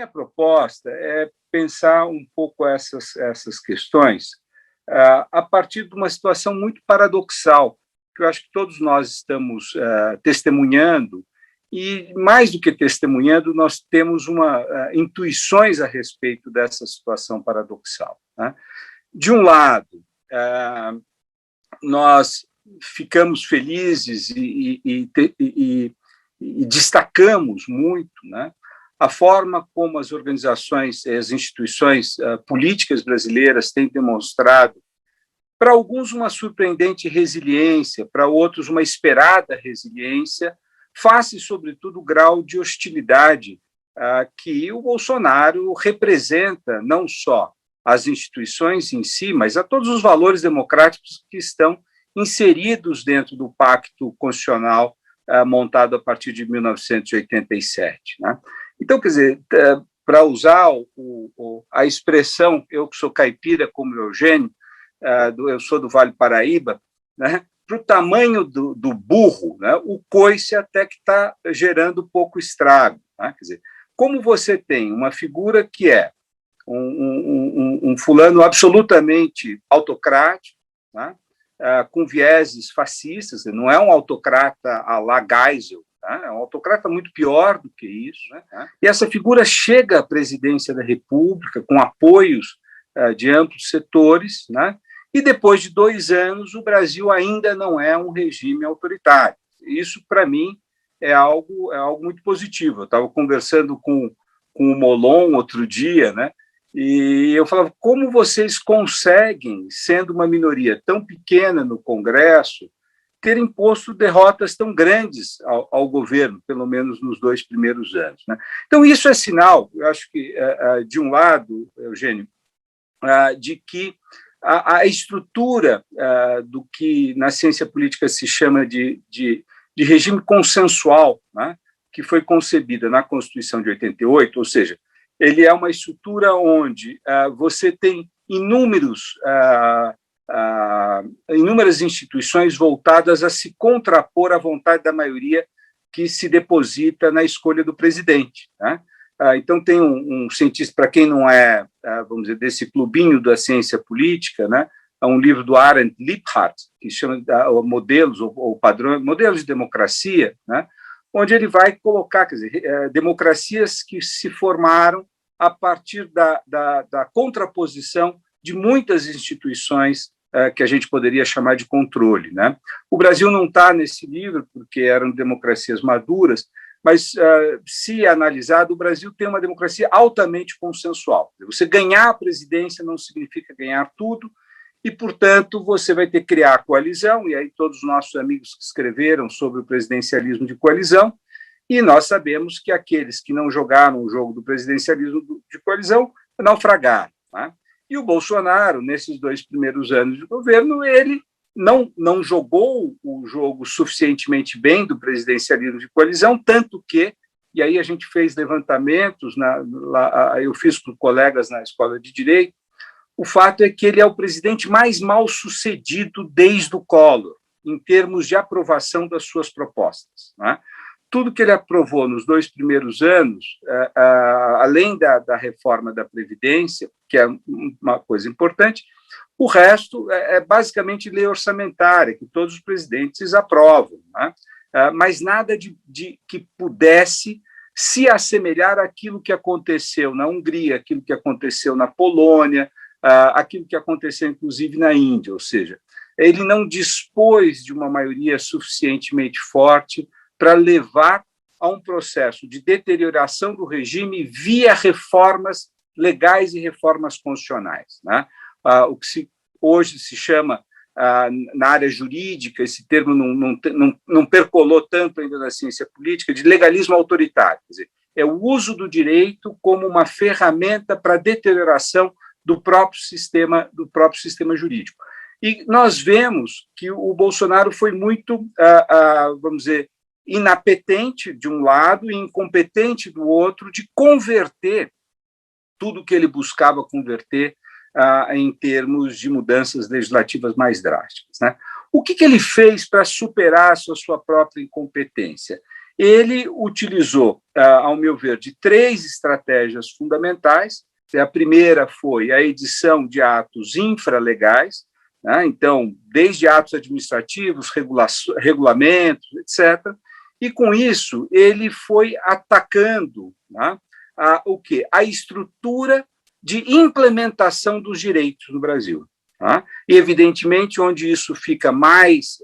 minha proposta é pensar um pouco essas questões a partir de uma situação muito paradoxal, que eu acho que todos nós estamos testemunhando, e, mais do que testemunhando, nós temos intuições a respeito dessa situação paradoxal, né? De um lado, nós ficamos felizes e destacamos muito, né, a forma como as organizações, as instituições políticas brasileiras têm demonstrado, para alguns, uma surpreendente resiliência, para outros, uma esperada resiliência, face, sobretudo, o grau de hostilidade que o Bolsonaro representa, não só às instituições em si, mas a todos os valores democráticos que estão inseridos dentro do Pacto Constitucional montado a partir de 1987. Né? Então, quer dizer, para usar a expressão, eu que sou caipira como Eugênio, eu sou do Vale Paraíba, né? Para o tamanho do burro, né? O coice até que está gerando pouco estrago. Né? Quer dizer, como você tem uma figura que é um fulano absolutamente autocrático, né? Com vieses fascistas, não é um autocrata à la Geisel, né? É um autocrata muito pior do que isso. Né? E essa figura chega à presidência da República com apoios de amplos setores, né? E depois de 2 anos, o Brasil ainda não é um regime autoritário. Isso, para mim, é algo muito positivo. Eu estava conversando com o Molon outro dia, né? E eu falava, como vocês conseguem, sendo uma minoria tão pequena no Congresso, ter imposto derrotas tão grandes ao governo, pelo menos nos 2 primeiros anos. Né? Então, isso é sinal, eu acho que, de um lado, Eugênio, de que a estrutura do que na ciência política se chama de regime consensual, né, que foi concebida na Constituição de 88, ou seja, ele é uma estrutura onde você tem inúmeras instituições voltadas a se contrapor à vontade da maioria que se deposita na escolha do presidente. Né? Então, tem um cientista, para quem não é, vamos dizer, desse clubinho da ciência política, né? É um livro do Arendt Liebhardt, que se chama Modelos ou Padrões, Modelos de Democracia, né? Onde ele vai colocar, quer dizer, democracias que se formaram a partir da contraposição de muitas instituições que a gente poderia chamar de controle. Né? O Brasil não está nesse livro, porque eram democracias maduras, mas, se analisado, o Brasil tem uma democracia altamente consensual. Você ganhar a presidência não significa ganhar tudo, e, portanto, você vai ter que criar coalizão, e aí todos os nossos amigos que escreveram sobre o presidencialismo de coalizão, e nós sabemos que aqueles que não jogaram o jogo do presidencialismo de coalizão naufragaram. Né? E o Bolsonaro, nesses 2 primeiros anos de governo, ele não jogou o jogo suficientemente bem do presidencialismo de coalizão, tanto que, e aí a gente fez levantamentos, eu fiz com colegas na Escola de Direito, o fato é que ele é o presidente mais mal sucedido desde o Collor, em termos de aprovação das suas propostas. Né? Tudo que ele aprovou nos 2 primeiros anos, além da reforma da Previdência, que é uma coisa importante, o resto é basicamente lei orçamentária, que todos os presidentes aprovam, né? Mas nada que pudesse se assemelhar àquilo que aconteceu na Hungria, aquilo que aconteceu na Polônia, aquilo que aconteceu, inclusive, na Índia. Ou seja, ele não dispôs de uma maioria suficientemente forte para levar a um processo de deterioração do regime via reformas legais e reformas constitucionais. Né? O que hoje se chama, na área jurídica, esse termo não percolou tanto ainda na ciência política, de legalismo autoritário. Quer dizer, é o uso do direito como uma ferramenta para a deterioração do próprio sistema jurídico. E nós vemos que o Bolsonaro foi muito, vamos dizer, inapetente de um lado e incompetente do outro de converter tudo que ele buscava converter em termos de mudanças legislativas mais drásticas. Né? O que ele fez para superar a sua própria incompetência? ele utilizou, ao meu ver, de 3 estratégias fundamentais. A primeira foi a edição de atos infralegais, né? Então, desde atos administrativos, regulamentos, etc. E, com isso, ele foi atacando, né, o quê? A estrutura de implementação dos direitos no Brasil. Tá? E, evidentemente, onde isso fica mais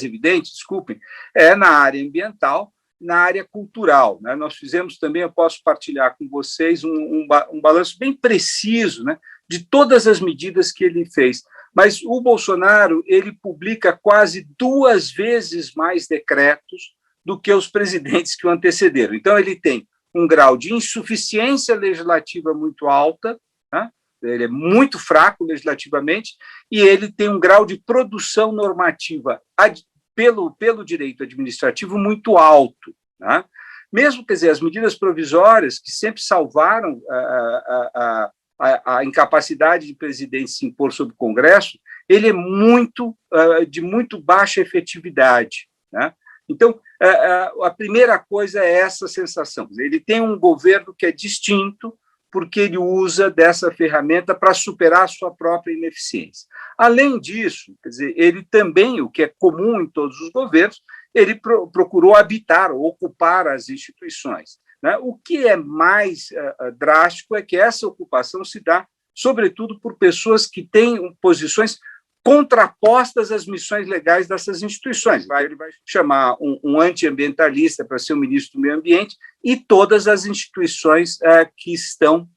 evidente, desculpem, é na área ambiental, na área cultural. Né? Nós fizemos também, eu posso partilhar com vocês, um balanço bem preciso, né, de todas as medidas que ele fez. Mas o Bolsonaro, ele publica quase 2 vezes mais decretos do que os presidentes que o antecederam. Então, ele tem um grau de insuficiência legislativa muito alta, né? Ele é muito fraco legislativamente, e ele tem um grau de produção normativa pelo direito administrativo muito alto. Né? Mesmo, quer dizer, as medidas provisórias, que sempre salvaram a incapacidade de presidente se impor sobre o Congresso, ele é de muito baixa efetividade. Né? Então, a primeira coisa é essa sensação. Ele tem um governo que é distinto, porque ele usa dessa ferramenta para superar a sua própria ineficiência. Além disso, quer dizer, ele também, o que é comum em todos os governos, ele procurou habitar ou ocupar as instituições. Né? O que é mais drástico é que essa ocupação se dá, sobretudo, por pessoas que têm posições contrapostas às missões legais dessas instituições. Ele vai chamar um antiambientalista para ser o ministro do Meio Ambiente e todas as instituições que estão,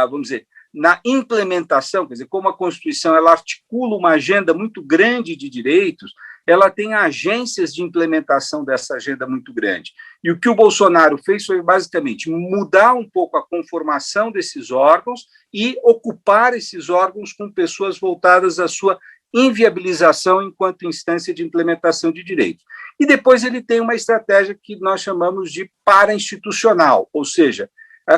vamos dizer, na implementação, quer dizer, como a Constituição ela articula uma agenda muito grande de direitos, ela tem agências de implementação dessa agenda muito grande. E o que o Bolsonaro fez foi, basicamente, mudar um pouco a conformação desses órgãos e ocupar esses órgãos com pessoas voltadas à sua inviabilização enquanto instância de implementação de direitos. E depois ele tem uma estratégia que nós chamamos de parainstitucional, ou seja,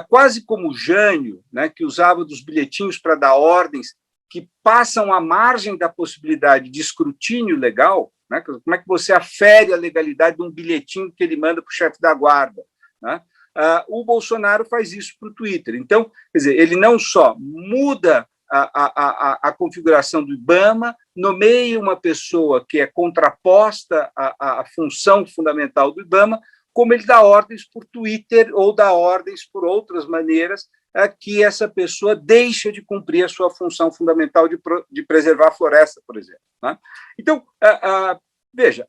quase como Jânio, né, que usava dos bilhetinhos para dar ordens que passam à margem da possibilidade de escrutínio legal. Né? Como é que você afere a legalidade de um bilhetinho que ele manda para o chefe da guarda? Né? O Bolsonaro faz isso para o Twitter. Então, quer dizer, ele não só muda a configuração do IBAMA, nomeia uma pessoa que é contraposta à função fundamental do IBAMA, como ele dá ordens por Twitter ou dá ordens por outras maneiras que essa pessoa deixa de cumprir a sua função fundamental de preservar a floresta, por exemplo. Né? Então, veja,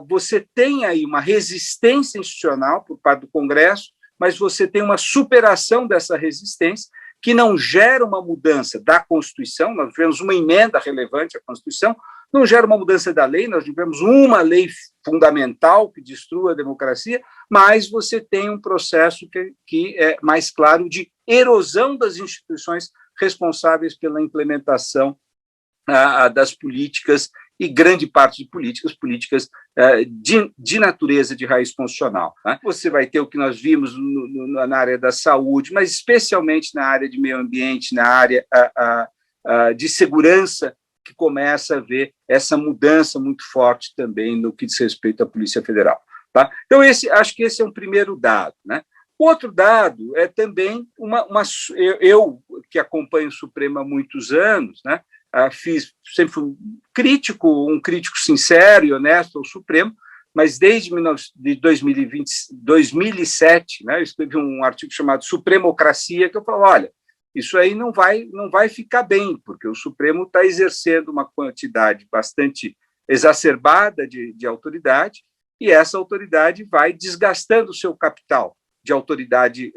você tem aí uma resistência institucional por parte do Congresso, mas você tem uma superação dessa resistência que não gera uma mudança da Constituição. Nós tivemos uma emenda relevante à Constituição, não gera uma mudança da lei, nós tivemos uma lei fundamental que destrua a democracia, mas você tem um processo que é mais claro de erosão das instituições responsáveis pela implementação das políticas, e grande parte de políticas de natureza de raiz constitucional. Né? Você vai ter o que nós vimos na área da saúde, mas especialmente na área de meio ambiente, na área de segurança, que começa a ver essa mudança muito forte também no que diz respeito à Polícia Federal. Tá? Então, acho que esse é um primeiro dado. Né? Outro dado é também eu que acompanho o Supremo há muitos anos, né, sempre fui um crítico sincero e honesto ao Supremo, mas desde 2007, né, eu escrevi um artigo chamado Supremocracia, que eu falo, olha, isso aí não vai ficar bem, porque o Supremo está exercendo uma quantidade bastante exacerbada de autoridade, e essa autoridade vai desgastando o seu capital de autoridade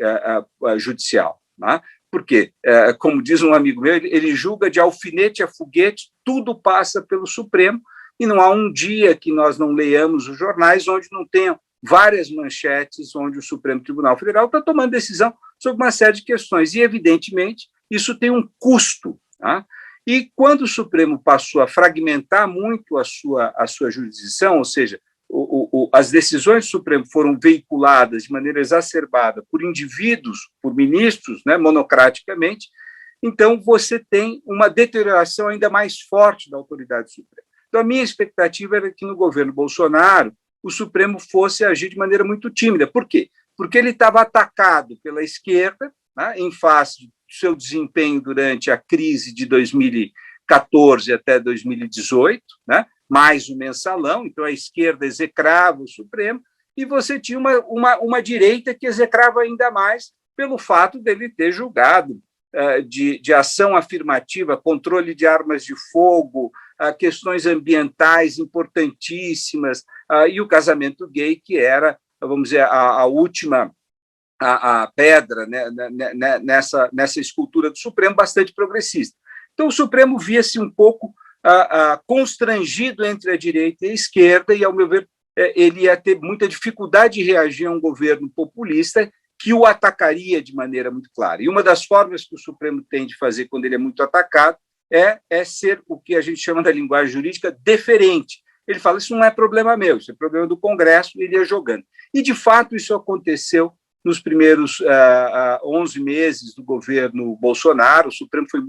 judicial. Né? Porque, como diz um amigo meu, ele julga de alfinete a foguete, tudo passa pelo Supremo, e não há um dia que nós não leiamos os jornais onde não tenham várias manchetes onde o Supremo Tribunal Federal está tomando decisão sobre uma série de questões. E, evidentemente, isso tem um custo. Tá? E quando o Supremo passou a fragmentar muito a sua jurisdição, ou seja, as decisões do Supremo foram veiculadas de maneira exacerbada por indivíduos, por ministros, né, monocraticamente, então você tem uma deterioração ainda mais forte da autoridade suprema. Então, a minha expectativa era que no governo Bolsonaro o Supremo fosse agir de maneira muito tímida. Por quê? Porque ele estava atacado pela esquerda, né, em face do seu desempenho durante a crise de 2014 até 2018, né, mais o mensalão, então a esquerda execrava o Supremo, e você tinha uma direita que execrava ainda mais pelo fato dele ter julgado de ação afirmativa, controle de armas de fogo, questões ambientais importantíssimas, e o casamento gay, que era, vamos dizer, a última a pedra, né, nessa escultura do Supremo, bastante progressista. Então, o Supremo via-se um pouco constrangido entre a direita e a esquerda, e, ao meu ver, ele ia ter muita dificuldade de reagir a um governo populista que o atacaria de maneira muito clara. E uma das formas que o Supremo tem de fazer quando ele é muito atacado é ser o que a gente chama da linguagem jurídica deferente. Ele fala, isso não é problema meu, isso é problema do Congresso, e ele ia jogando. E, de fato, isso aconteceu nos primeiros 11 meses do governo Bolsonaro. O Supremo foi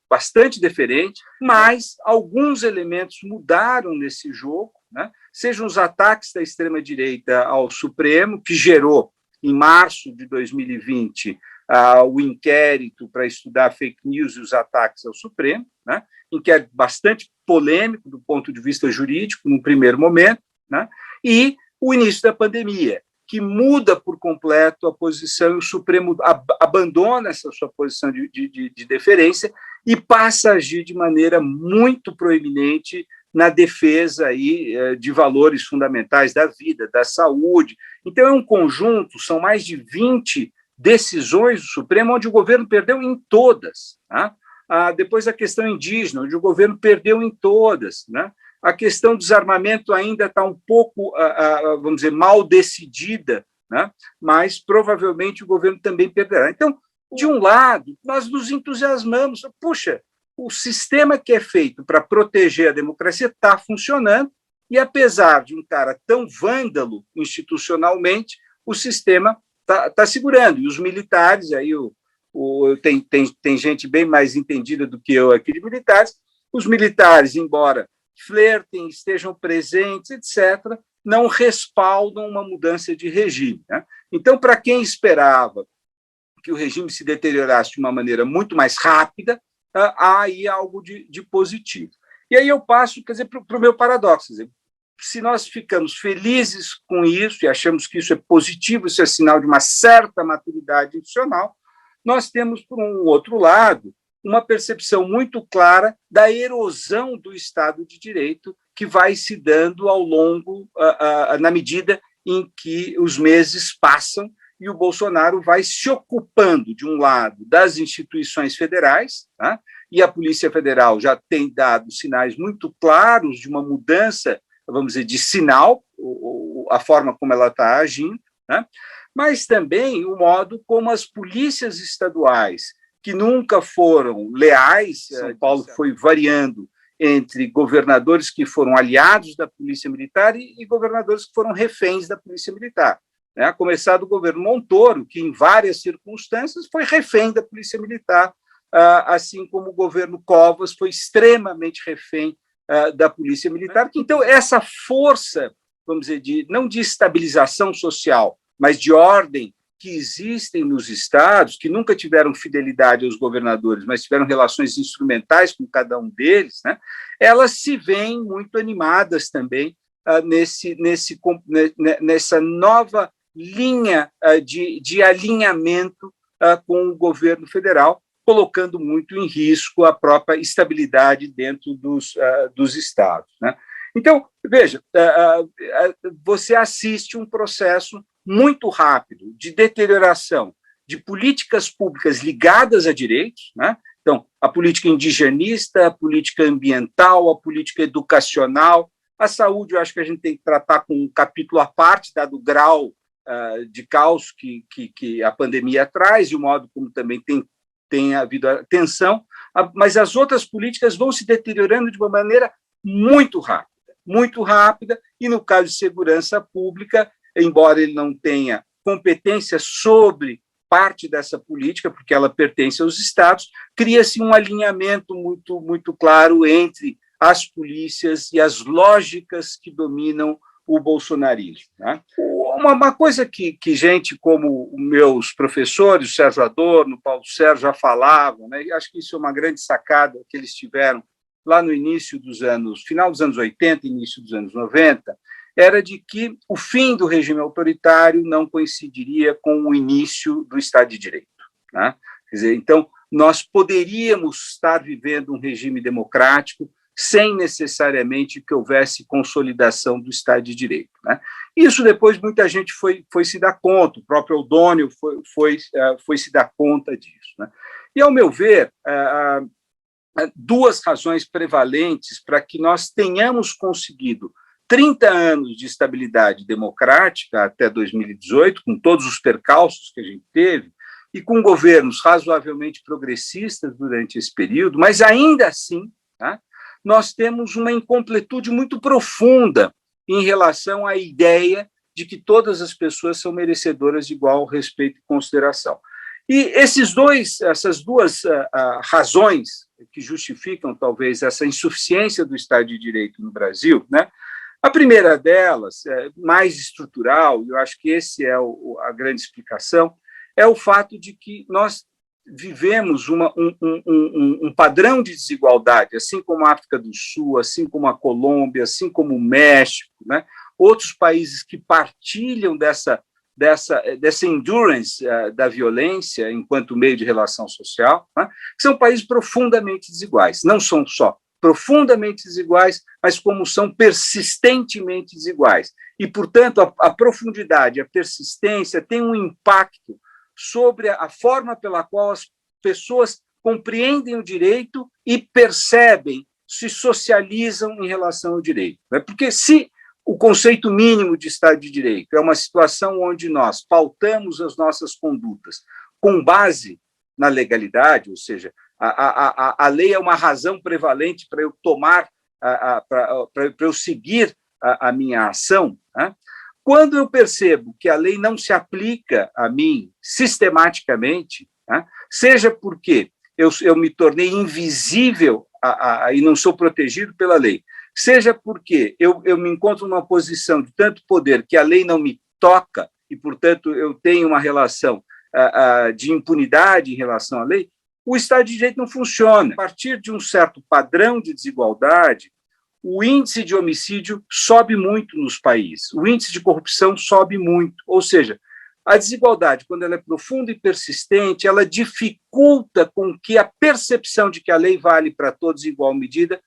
bastante deferente, mas alguns elementos mudaram nesse jogo, né? Sejam os ataques da extrema-direita ao Supremo, que gerou, em março de 2020, o inquérito para estudar fake news e os ataques ao Supremo, né? Inquérito bastante polêmico do ponto de vista jurídico, no primeiro momento, né? E o início da pandemia, que muda por completo a posição, e o Supremo abandona essa sua posição de deferência e passa a agir de maneira muito proeminente na defesa aí de valores fundamentais da vida, da saúde. Então, é um conjunto, são mais de 20 decisões do Supremo, onde o governo perdeu em todas. Tá? Depois, a questão indígena, onde o governo perdeu em todas. Né? A questão do desarmamento ainda está um pouco, vamos dizer, mal decidida, né? Mas provavelmente o governo também perderá. Então, de um lado, nós nos entusiasmamos. Puxa, o sistema que é feito para proteger a democracia está funcionando, e apesar de um cara tão vândalo institucionalmente, o sistema está segurando. E os militares, aí tem gente bem mais entendida do que eu aqui de militares, os militares, embora flertem, estejam presentes, etc., não respaldam uma mudança de regime. Né? Então, para quem esperava que o regime se deteriorasse de uma maneira muito mais rápida, há aí algo de positivo. E aí eu passo, quer dizer, para o meu paradoxo. Quer dizer, se nós ficamos felizes com isso e achamos que isso é positivo, isso é sinal de uma certa maturidade institucional, nós temos, por um outro lado, uma percepção muito clara da erosão do Estado de Direito que vai se dando ao longo, na medida em que os meses passam e o Bolsonaro vai se ocupando, de um lado, das instituições federais, tá? E a Polícia Federal já tem dado sinais muito claros de uma mudança, vamos dizer, de sinal, a forma como ela está agindo, né? Mas também o modo como as polícias estaduais, que nunca foram leais, São Paulo foi variando entre governadores que foram aliados da Polícia Militar e governadores que foram reféns da Polícia Militar. Né? A começar do governo Montoro, que em várias circunstâncias foi refém da Polícia Militar, assim como o governo Covas foi extremamente refém da Polícia Militar. Então, essa força, vamos dizer, não de estabilização social, mas de ordem, que existem nos estados, que nunca tiveram fidelidade aos governadores, mas tiveram relações instrumentais com cada um deles, né? Elas se veem muito animadas também nessa nova linha de alinhamento com o governo federal, colocando muito em risco a própria estabilidade dentro dos estados. Né? Então, veja, você assiste um processo muito rápido de deterioração de políticas públicas ligadas a direitos, né? Então, a política indigenista, a política ambiental, a política educacional, a saúde, eu acho que a gente tem que tratar com um capítulo à parte, dado o grau de caos que a pandemia traz, e o modo como também tem havido a tensão, mas as outras políticas vão se deteriorando de uma maneira muito rápida, e no caso de segurança pública, embora ele não tenha competência sobre parte dessa política, porque ela pertence aos estados, cria-se um alinhamento muito claro entre as polícias e as lógicas que dominam o bolsonarismo. Né? Uma coisa que gente como meus professores, o Sérgio Adorno, o Paulo Sérgio, já falavam, né? E acho que isso é uma grande sacada que eles tiveram lá no início dos anos, final dos anos 80, início dos anos 90, era de que o fim do regime autoritário não coincidiria com o início do Estado de Direito. Né? Quer dizer, então, nós poderíamos estar vivendo um regime democrático sem necessariamente que houvesse consolidação do Estado de Direito. Né? Isso depois muita gente foi se dar conta, o próprio Eudônio foi se dar conta disso. Né? E, ao meu ver, duas razões prevalentes para que nós tenhamos conseguido 30 anos de estabilidade democrática até 2018, com todos os percalços que a gente teve, e com governos razoavelmente progressistas durante esse período, mas ainda assim, tá, nós temos uma incompletude muito profunda em relação à ideia de que todas as pessoas são merecedoras de igual respeito e consideração. E essas duas razões que justificam, talvez, essa insuficiência do Estado de Direito no Brasil, né? A primeira delas, mais estrutural, e eu acho que essa é a grande explicação, é o fato de que nós vivemos um padrão de desigualdade, assim como a África do Sul, assim como a Colômbia, assim como o México, né? Outros países que partilham dessa endurance da violência enquanto meio de relação social, né? Que são países profundamente desiguais. Não são só profundamente desiguais, mas como são persistentemente desiguais. E, portanto, a profundidade, a persistência tem um impacto sobre a forma pela qual as pessoas compreendem o direito e percebem, se socializam em relação ao direito. Porque se o conceito mínimo de Estado de Direito é uma situação onde nós pautamos as nossas condutas com base na legalidade, ou seja, a lei é uma razão prevalente para eu tomar, para eu seguir a minha ação, né? Quando eu percebo que a lei não se aplica a mim sistematicamente, né, seja porque eu me tornei invisível e não sou protegido pela lei, seja porque eu me encontro numa posição de tanto poder que a lei não me toca e, portanto, eu tenho uma relação de impunidade em relação à lei, o Estado de Direito não funciona. A partir de um certo padrão de desigualdade, o índice de homicídio sobe muito nos países, o índice de corrupção sobe muito, ou seja, a desigualdade, quando ela é profunda e persistente, ela dificulta com que a percepção de que a lei vale para todos em igual medida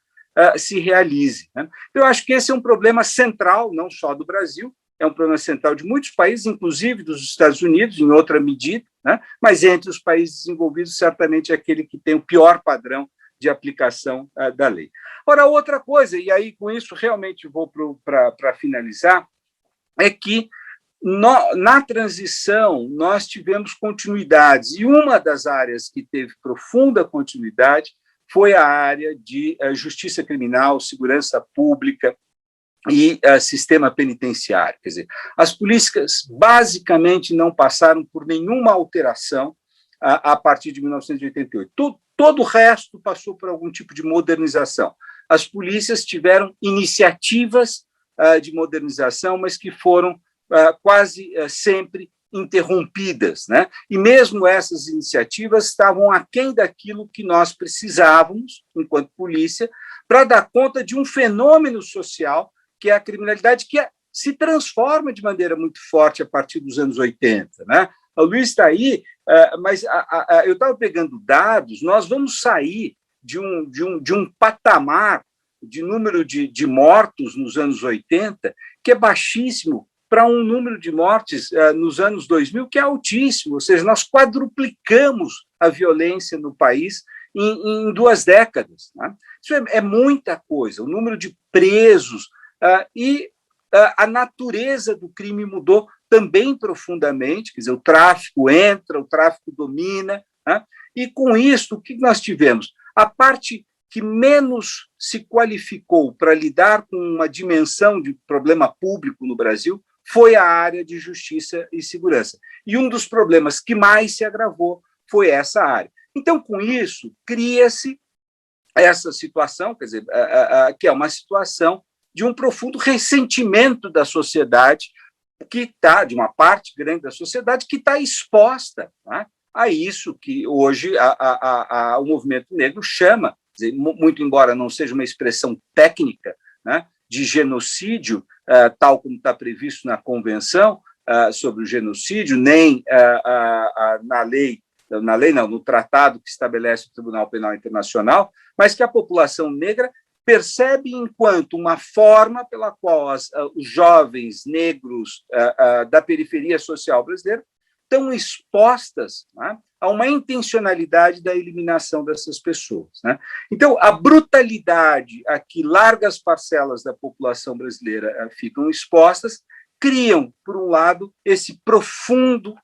se realize. Né? Eu acho que esse é um problema central, não só do Brasil, é um problema central de muitos países, inclusive dos Estados Unidos, em outra medida, né? Mas entre os países desenvolvidos, certamente é aquele que tem o pior padrão de aplicação da lei. Ora, outra coisa, e aí com isso realmente vou para finalizar, é que na transição nós tivemos continuidades, e uma das áreas que teve profunda continuidade foi a área de justiça criminal, segurança pública e sistema penitenciário. Quer dizer, as políticas basicamente não passaram por nenhuma alteração a partir de 1988. Todo o resto passou por algum tipo de modernização. As polícias tiveram iniciativas de modernização, mas que foram quase sempre interrompidas, né? E mesmo essas iniciativas estavam aquém daquilo que nós precisávamos, enquanto polícia, para dar conta de um fenômeno social que é a criminalidade, que se transforma de maneira muito forte a partir dos anos 80. Né? O Luiz está aí, mas eu estava pegando dados, nós vamos sair de um patamar de número de mortos nos anos 80, que é baixíssimo, para um número de mortes nos anos 2000, que é altíssimo, ou seja, nós quadruplicamos a violência no país em 2 décadas. Né? Isso é muita coisa, o número de presos, e a natureza do crime mudou também profundamente, quer dizer, o tráfico entra, o tráfico domina, né? E com isso, o que nós tivemos? A parte que menos se qualificou para lidar com uma dimensão de problema público no Brasil foi a área de justiça e segurança. E um dos problemas que mais se agravou foi essa área. Então, com isso, cria-se essa situação, quer dizer, que é uma situação de um profundo ressentimento da sociedade, que está, de uma parte grande da sociedade, que está exposta, né, a isso que hoje o movimento negro chama, dizer, muito embora não seja uma expressão técnica, né, de genocídio, tal como está previsto na Convenção sobre o genocídio, nem no tratado que estabelece o Tribunal Penal Internacional, mas que a população negra percebe enquanto uma forma pela qual os jovens negros da periferia social brasileira estão expostas, né, a uma intencionalidade da eliminação dessas pessoas, né? Então, a brutalidade a que largas parcelas da população brasileira ficam expostas criam, por um lado, esse profundo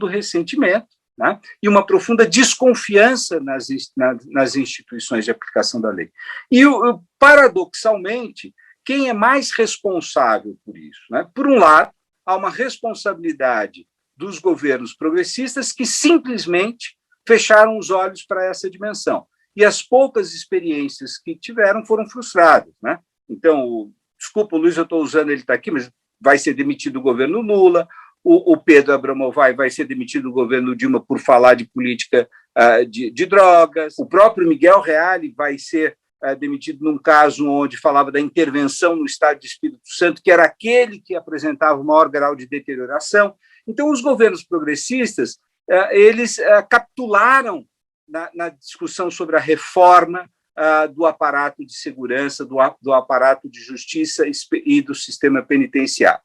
ressentimento, né, e uma profunda desconfiança nas instituições de aplicação da lei. E, paradoxalmente, quem é mais responsável por isso, né? Por um lado, há uma responsabilidade dos governos progressistas que simplesmente fecharam os olhos para essa dimensão. E as poucas experiências que tiveram foram frustradas, né? Então, desculpa, o Luiz, eu estou usando, ele está aqui, mas vai ser demitido o governo Lula, o Pedro Abramovay vai ser demitido do governo Dilma por falar de política de drogas, o próprio Miguel Reale vai ser demitido num caso onde falava da intervenção no Estado de Espírito Santo, que era aquele que apresentava o maior grau de deterioração. Então, os governos progressistas, eles capitularam na discussão sobre a reforma do aparato de segurança, do aparato de justiça e do sistema penitenciário.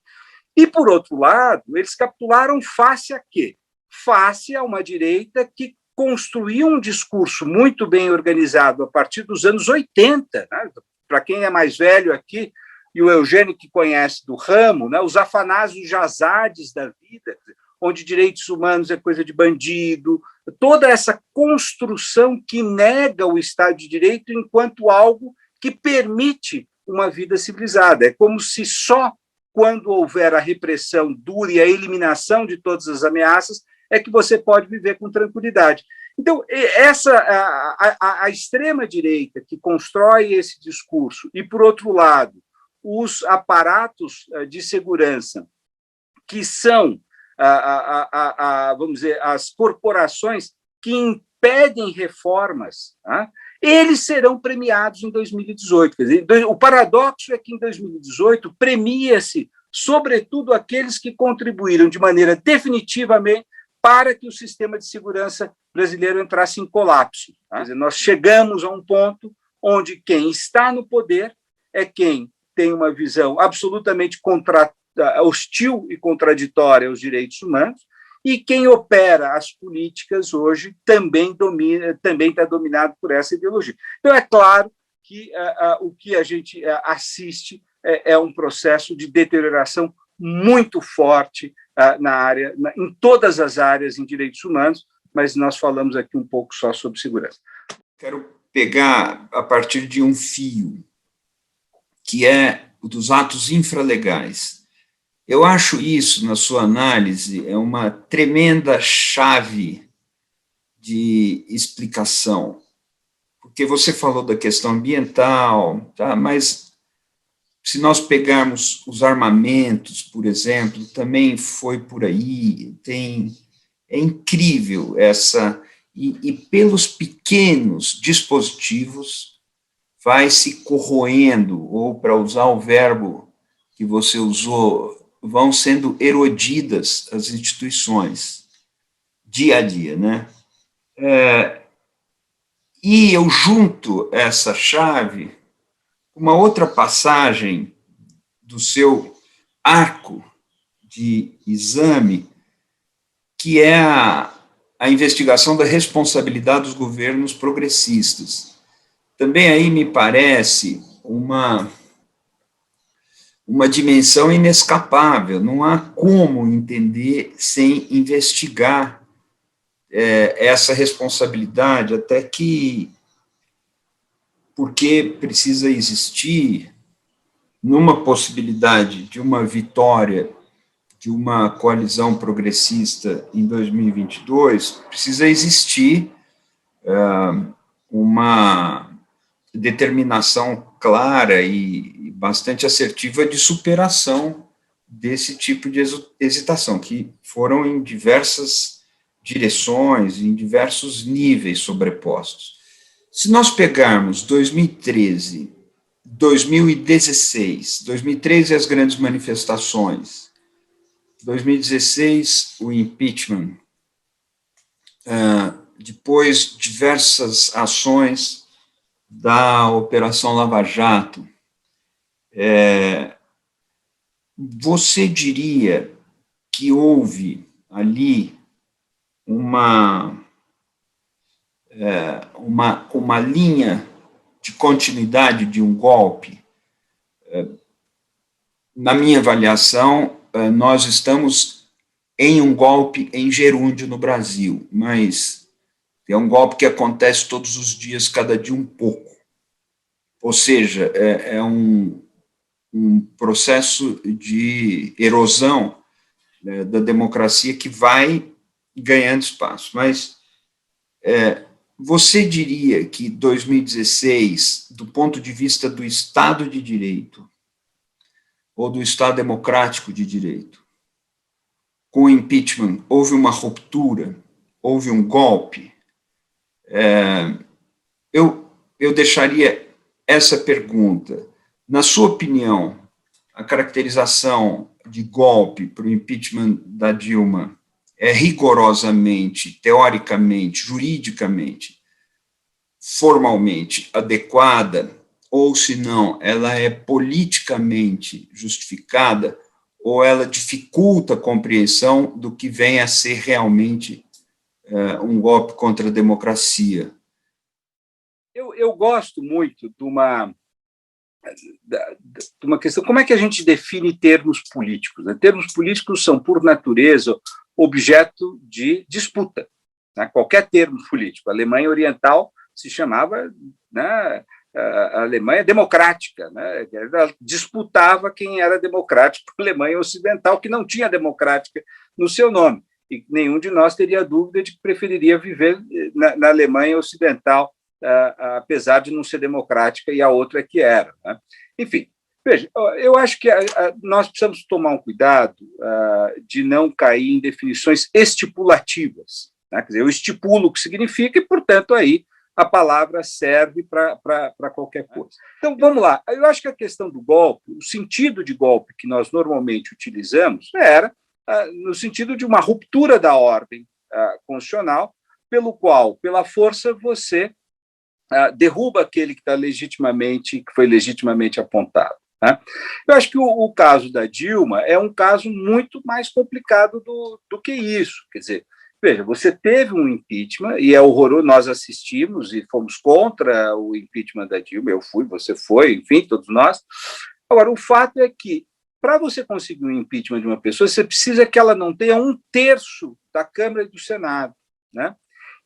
E, por outro lado, eles capitularam face a quê? Face a uma direita que construiu um discurso muito bem organizado a partir dos anos 80. Né? Para quem é mais velho aqui, e o Eugênio que conhece do ramo, né? Os Afanásios Jazades da vida, onde direitos humanos é coisa de bandido, toda essa construção que nega o Estado de Direito enquanto algo que permite uma vida civilizada. É como se só quando houver a repressão dura e a eliminação de todas as ameaças, é que você pode viver com tranquilidade. Então, a extrema-direita que constrói esse discurso, e, por outro lado, os aparatos de segurança, que são, vamos dizer, as corporações que impedem reformas, tá? Eles serão premiados em 2018. Quer dizer, o paradoxo é que em 2018 premia-se, sobretudo, aqueles que contribuíram de maneira definitiva para que o sistema de segurança brasileiro entrasse em colapso. Tá? Quer dizer, nós chegamos a um ponto onde quem está no poder é quem tem uma visão absolutamente hostil e contraditória aos direitos humanos, e quem opera as políticas hoje também está dominado por essa ideologia. Então, é claro que o que a gente assiste é um processo de deterioração muito forte em todas as áreas em direitos humanos, mas nós falamos aqui um pouco só sobre segurança. Quero pegar a partir de um fio, que é o dos atos infralegais. Eu acho isso, na sua análise, é uma tremenda chave de explicação, porque você falou da questão ambiental, tá? Mas se nós pegarmos os armamentos, por exemplo, também foi por aí, é incrível essa, e pelos pequenos dispositivos vai se corroendo, ou, para usar o verbo que você usou, vão sendo erodidas as instituições, dia a dia, né? E eu junto essa chave, uma outra passagem do seu arco de exame, que é a investigação da responsabilidade dos governos progressistas. Também aí me parece uma dimensão inescapável, não há como entender sem investigar essa responsabilidade, até que, porque precisa existir, numa possibilidade de uma vitória de uma coalizão progressista em 2022, precisa existir uma determinação clara e bastante assertiva de superação desse tipo de hesitação, que foram em diversas direções, em diversos níveis sobrepostos. Se nós pegarmos 2013, 2016, 2013 as grandes manifestações, 2016 o impeachment, depois diversas ações da Operação Lava Jato, você diria que houve ali uma linha de continuidade de um golpe? Na minha avaliação, nós estamos em um golpe em gerúndio no Brasil, mas é um golpe que acontece todos os dias, cada dia um pouco. Ou seja, é um processo de erosão, né, da democracia que vai ganhando espaço. Mas você diria que 2016, do ponto de vista do Estado de Direito, ou do Estado democrático de direito, com o impeachment, houve uma ruptura, houve um golpe? Eu deixaria essa pergunta. Na sua opinião, a caracterização de golpe para o impeachment da Dilma é rigorosamente, teoricamente, juridicamente, formalmente adequada, ou se não, ela é politicamente justificada, ou ela dificulta a compreensão do que vem a ser realmente um golpe contra a democracia? Eu gosto muito de uma questão, como é que a gente define termos políticos? Né? Termos políticos são, por natureza, objeto de disputa. Né? Qualquer termo político. A Alemanha Oriental se chamava, né, a Alemanha democrática, né? Ela disputava quem era democrático com a Alemanha Ocidental, que não tinha democrática no seu nome. E nenhum de nós teria dúvida de que preferiria viver na Alemanha Ocidental, apesar de não ser democrática, e a outra é que era. Né? Enfim, veja, eu acho que nós precisamos tomar um cuidado de não cair em definições estipulativas. Né? Quer dizer, eu estipulo o que significa e, portanto, aí a palavra serve para qualquer coisa. Então, vamos lá. Eu acho que a questão do golpe, o sentido de golpe que nós normalmente utilizamos era no sentido de uma ruptura da ordem constitucional, pelo qual, pela força, você derruba aquele que foi legitimamente apontado. Né? Eu acho que o caso da Dilma é um caso muito mais complicado do que isso. Quer dizer, veja, você teve um impeachment, e é horroroso, nós assistimos e fomos contra o impeachment da Dilma, eu fui, você foi, enfim, todos nós. Agora, o fato é que, para você conseguir um impeachment de uma pessoa, você precisa que ela não tenha 1/3 da Câmara e do Senado, né?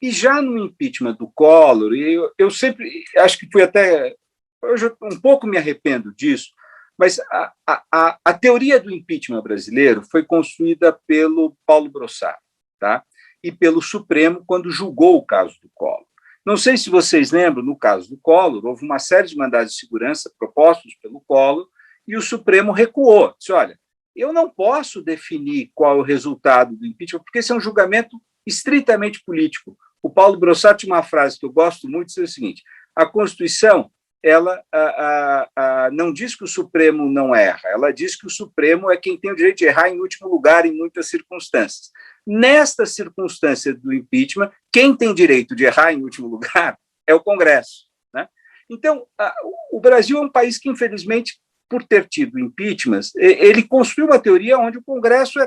E já no impeachment do Collor, e eu sempre acho que fui até... Hoje um pouco me arrependo disso, mas a teoria do impeachment brasileiro foi construída pelo Paulo Brossard, tá? E pelo Supremo, quando julgou o caso do Collor. Não sei se vocês lembram, no caso do Collor, houve uma série de mandados de segurança propostos pelo Collor, e o Supremo recuou. Disse, olha, eu não posso definir qual é o resultado do impeachment, porque esse é um julgamento estritamente político. O Paulo Brossard tinha uma frase que eu gosto muito, que é o seguinte: a Constituição, ela não diz que o Supremo não erra, ela diz que o Supremo é quem tem o direito de errar em último lugar em muitas circunstâncias. Nesta circunstância do impeachment, quem tem direito de errar em último lugar é o Congresso. Né? Então, o Brasil é um país que, infelizmente, por ter tido impeachments, ele construiu uma teoria onde o Congresso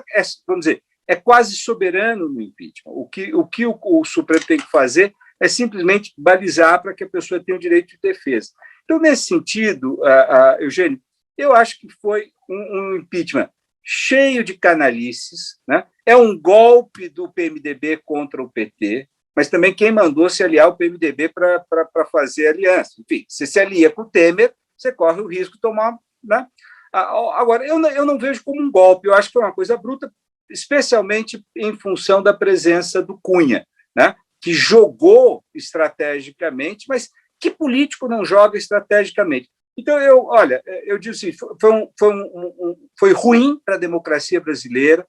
vamos dizer, é quase soberano no impeachment. O que o Supremo tem que fazer é simplesmente balizar para que a pessoa tenha o direito de defesa. Então, nesse sentido, Eugênio, eu acho que foi um impeachment cheio de canalices, né? É um golpe do PMDB contra o PT, mas também quem mandou se aliar ao PMDB para fazer aliança. Enfim, você se alia com o Temer, você corre o risco de tomar... Né? Agora, eu não vejo como um golpe, eu acho que foi uma coisa bruta, especialmente em função da presença do Cunha, né? que jogou estrategicamente, mas que político não joga estrategicamente? Então, eu digo assim, foi ruim para a democracia brasileira,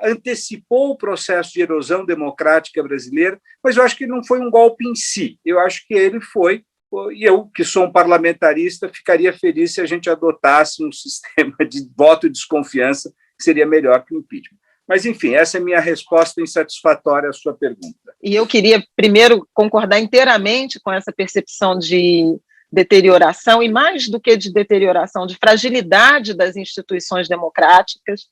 antecipou o processo de erosão democrática brasileira, mas eu acho que não foi um golpe em si. Eu acho que ele foi, e eu, que sou um parlamentarista, ficaria feliz se a gente adotasse um sistema de voto de desconfiança que seria melhor que o impeachment. Mas, enfim, essa é a minha resposta insatisfatória à sua pergunta. E eu queria, primeiro, concordar inteiramente com essa percepção de deterioração, e mais do que de deterioração, de fragilidade das instituições democráticas.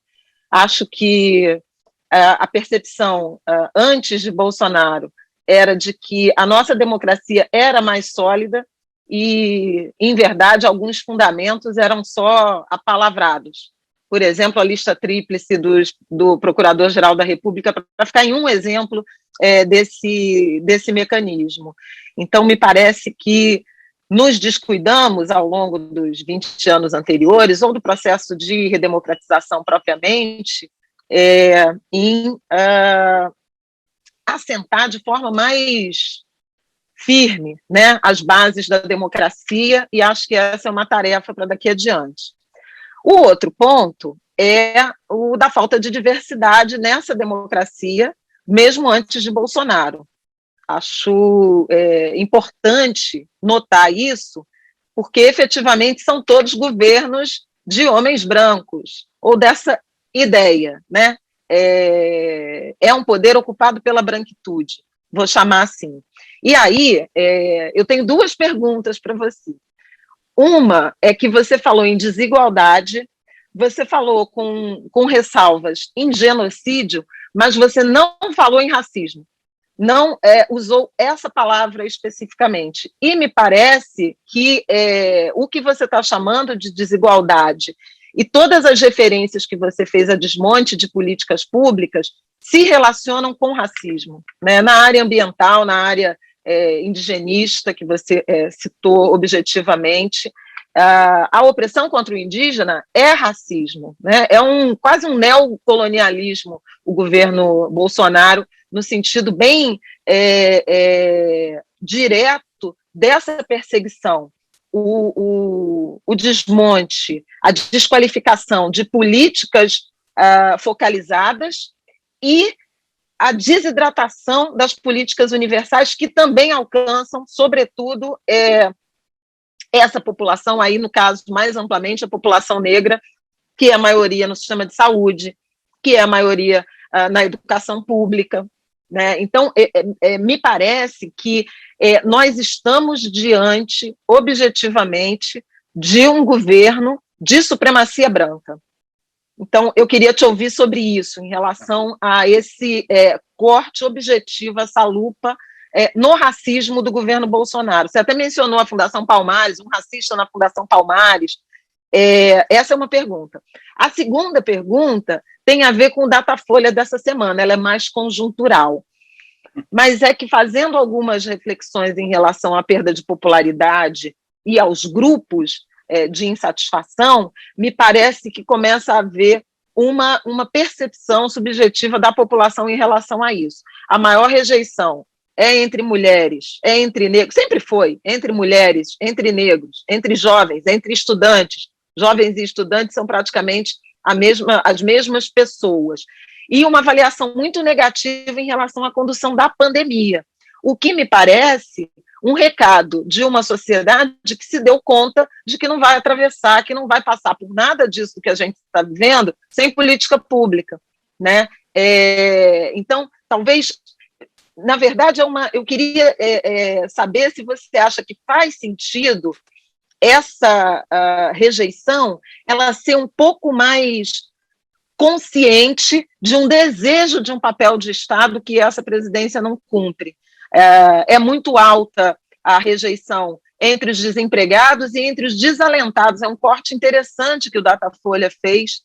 Acho que a percepção antes de Bolsonaro era de que a nossa democracia era mais sólida e, em verdade, alguns fundamentos eram só apalavrados. Por exemplo, a lista tríplice do Procurador-Geral da República, para ficar em um exemplo desse mecanismo. Então, me parece que nos descuidamos ao longo dos 20 anos anteriores, ou do processo de redemocratização propriamente, em assentar de forma mais firme, né, as bases da democracia, e acho que essa é uma tarefa para daqui adiante. O outro ponto é o da falta de diversidade nessa democracia, mesmo antes de Bolsonaro. Acho importante notar isso, porque efetivamente são todos governos de homens brancos, ou dessa ideia, né? É um poder ocupado pela branquitude, vou chamar assim. E aí, eu tenho duas perguntas para você. Uma é que você falou em desigualdade, você falou com ressalvas em genocídio, mas você não falou em racismo. Não usou essa palavra especificamente. E me parece que o que você está chamando de desigualdade e todas as referências que você fez a desmonte de políticas públicas se relacionam com racismo, né? Na área ambiental, na área indigenista, que você citou objetivamente. A opressão contra o indígena é racismo, né? É quase um neocolonialismo o governo Bolsonaro, no sentido bem direto dessa perseguição, o desmonte, a desqualificação de políticas focalizadas e a desidratação das políticas universais que também alcançam, sobretudo, essa população, aí no caso mais amplamente a população negra, que é a maioria no sistema de saúde, que é a maioria na educação pública, né? Então, me parece que nós estamos diante, objetivamente, de um governo de supremacia branca. Então, eu queria te ouvir sobre isso, em relação a esse corte objetivo, essa lupa no racismo do governo Bolsonaro. Você até mencionou a Fundação Palmares, um racista na Fundação Palmares. Essa é uma pergunta. A segunda pergunta tem a ver com o Datafolha dessa semana, ela é mais conjuntural. Mas é que, fazendo algumas reflexões em relação à perda de popularidade e aos grupos de insatisfação, me parece que começa a haver uma percepção subjetiva da população em relação a isso. A maior rejeição é entre mulheres, é entre negros, sempre foi, entre mulheres, entre negros, entre jovens, entre estudantes. Jovens e estudantes são praticamente as mesmas pessoas. E uma avaliação muito negativa em relação à condução da pandemia, o que me parece um recado de uma sociedade que se deu conta de que não vai atravessar, que não vai passar por nada disso que a gente está vivendo sem política pública, né? Então, talvez, na verdade, eu queria saber se você acha que faz sentido essa rejeição, ela ser um pouco mais consciente de um desejo de um papel de Estado que essa presidência não cumpre. É muito alta a rejeição entre os desempregados e entre os desalentados. É um corte interessante que o Datafolha fez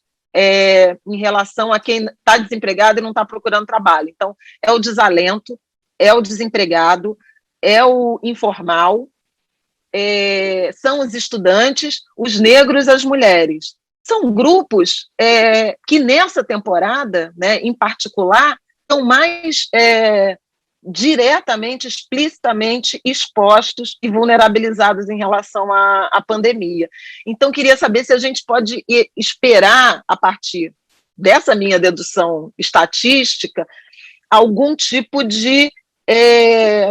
em relação a quem está desempregado e não está procurando trabalho. Então, é o desalento, é o desempregado, é o informal, são os estudantes, os negros, as mulheres. São grupos que, nessa temporada, né, em particular, mais diretamente, explicitamente expostos e vulnerabilizados em relação à pandemia. Então, queria saber se a gente pode esperar, a partir dessa minha dedução estatística, algum tipo de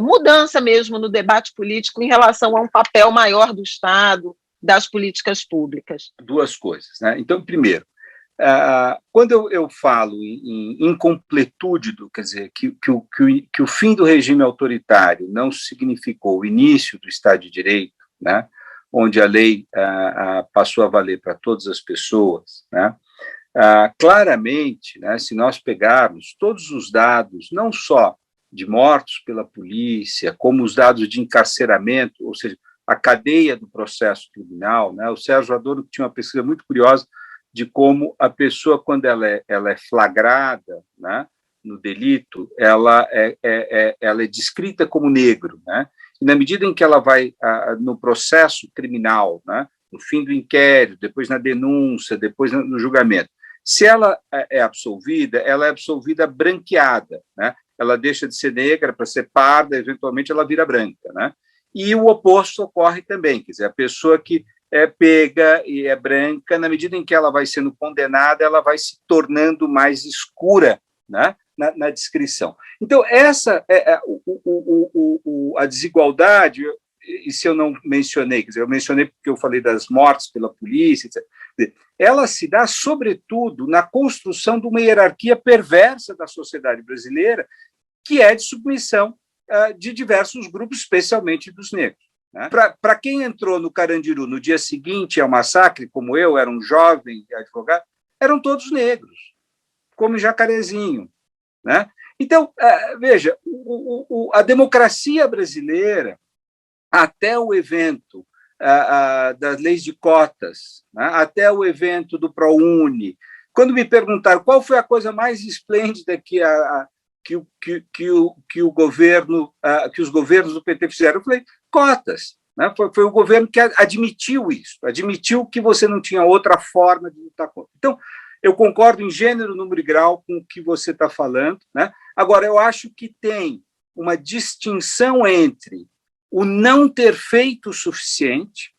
mudança mesmo no debate político em relação a um papel maior do Estado, das políticas públicas. Duas coisas, né? Então, primeiro, quando eu falo em incompletude, quer dizer, que o fim do regime autoritário não significou o início do Estado de Direito, né, onde a lei passou a valer para todas as pessoas, né, claramente, né, se nós pegarmos todos os dados, não só de mortos pela polícia, como os dados de encarceramento, ou seja, a cadeia do processo criminal, né, o Sérgio Adorno tinha uma pesquisa muito curiosa de como a pessoa, quando ela é flagrada, né, no delito, ela é descrita como negro, né, e na medida em que ela vai no processo criminal, né, no fim do inquérito, depois na denúncia, depois no julgamento, se ela é absolvida branqueada, né, ela deixa de ser negra para ser parda, eventualmente ela vira branca, né, e o oposto ocorre também, quer dizer, a pessoa que é pega e é branca, na medida em que ela vai sendo condenada, ela vai se tornando mais escura, né, na descrição. Então, essa a desigualdade, e se eu não mencionei, quer dizer, eu mencionei porque eu falei das mortes pela polícia, etc., ela se dá, sobretudo, na construção de uma hierarquia perversa da sociedade brasileira, que é de submissão de diversos grupos, especialmente dos negros. Né? Para quem entrou no Carandiru no dia seguinte ao massacre, como eu, era um jovem advogado, eram todos negros, como Jacarezinho. Né? Então, veja, a democracia brasileira, até o evento das leis de cotas, né? Até o evento do ProUni, quando me perguntaram qual foi a coisa mais esplêndida que o governo, que os governos do PT fizeram, eu falei, cotas. Né? Foi o governo que admitiu isso, admitiu que você não tinha outra forma de lutar contra. Então, eu concordo em gênero, número e grau com o que você está falando. Né? Agora, eu acho que tem uma distinção entre o não ter feito o suficiente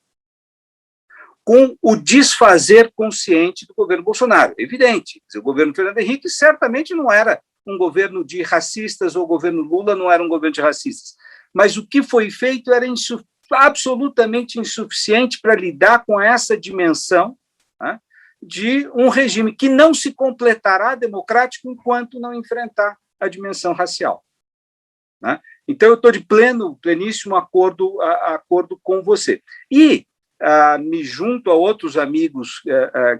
com o desfazer consciente do governo Bolsonaro. Evidente, o governo Fernando Henrique certamente não era um governo de racistas, ou o governo Lula não era um governo de racistas. Mas o que foi feito era absolutamente insuficiente para lidar com essa dimensão, né, de um regime que não se completará democrático enquanto não enfrentar a dimensão racial. Né? Então, eu estou de pleníssimo acordo com você. E me junto a outros amigos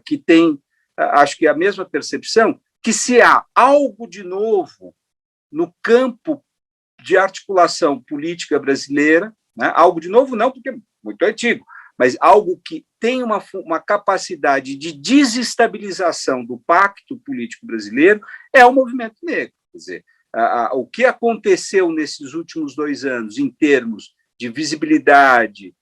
que têm, acho que a mesma percepção, que se há algo de novo no campo de articulação política brasileira, né, algo de novo não, porque é muito antigo, mas algo que tem uma capacidade de desestabilização do pacto político brasileiro, é o movimento negro. Quer dizer, o que aconteceu nesses últimos 2 anos em termos de visibilidade,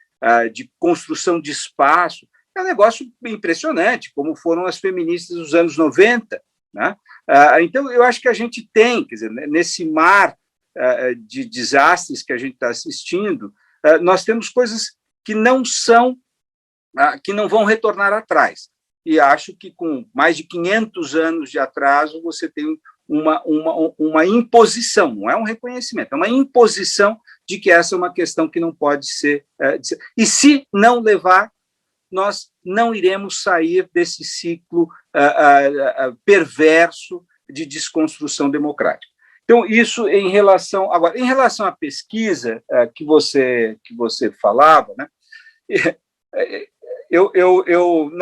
de construção de espaço, é um negócio impressionante, como foram as feministas dos anos 90. Né? Então, eu acho que a gente tem, quer dizer, nesse mar de desastres que a gente está assistindo, nós temos coisas que não vão retornar atrás. E acho que com mais de 500 anos de atraso, você tem uma imposição, não é um reconhecimento, é uma imposição de que essa é uma questão que não pode ser. E se não levar, nós não iremos sair desse ciclo perverso de desconstrução democrática. Então, isso em relação à pesquisa que você falava, né?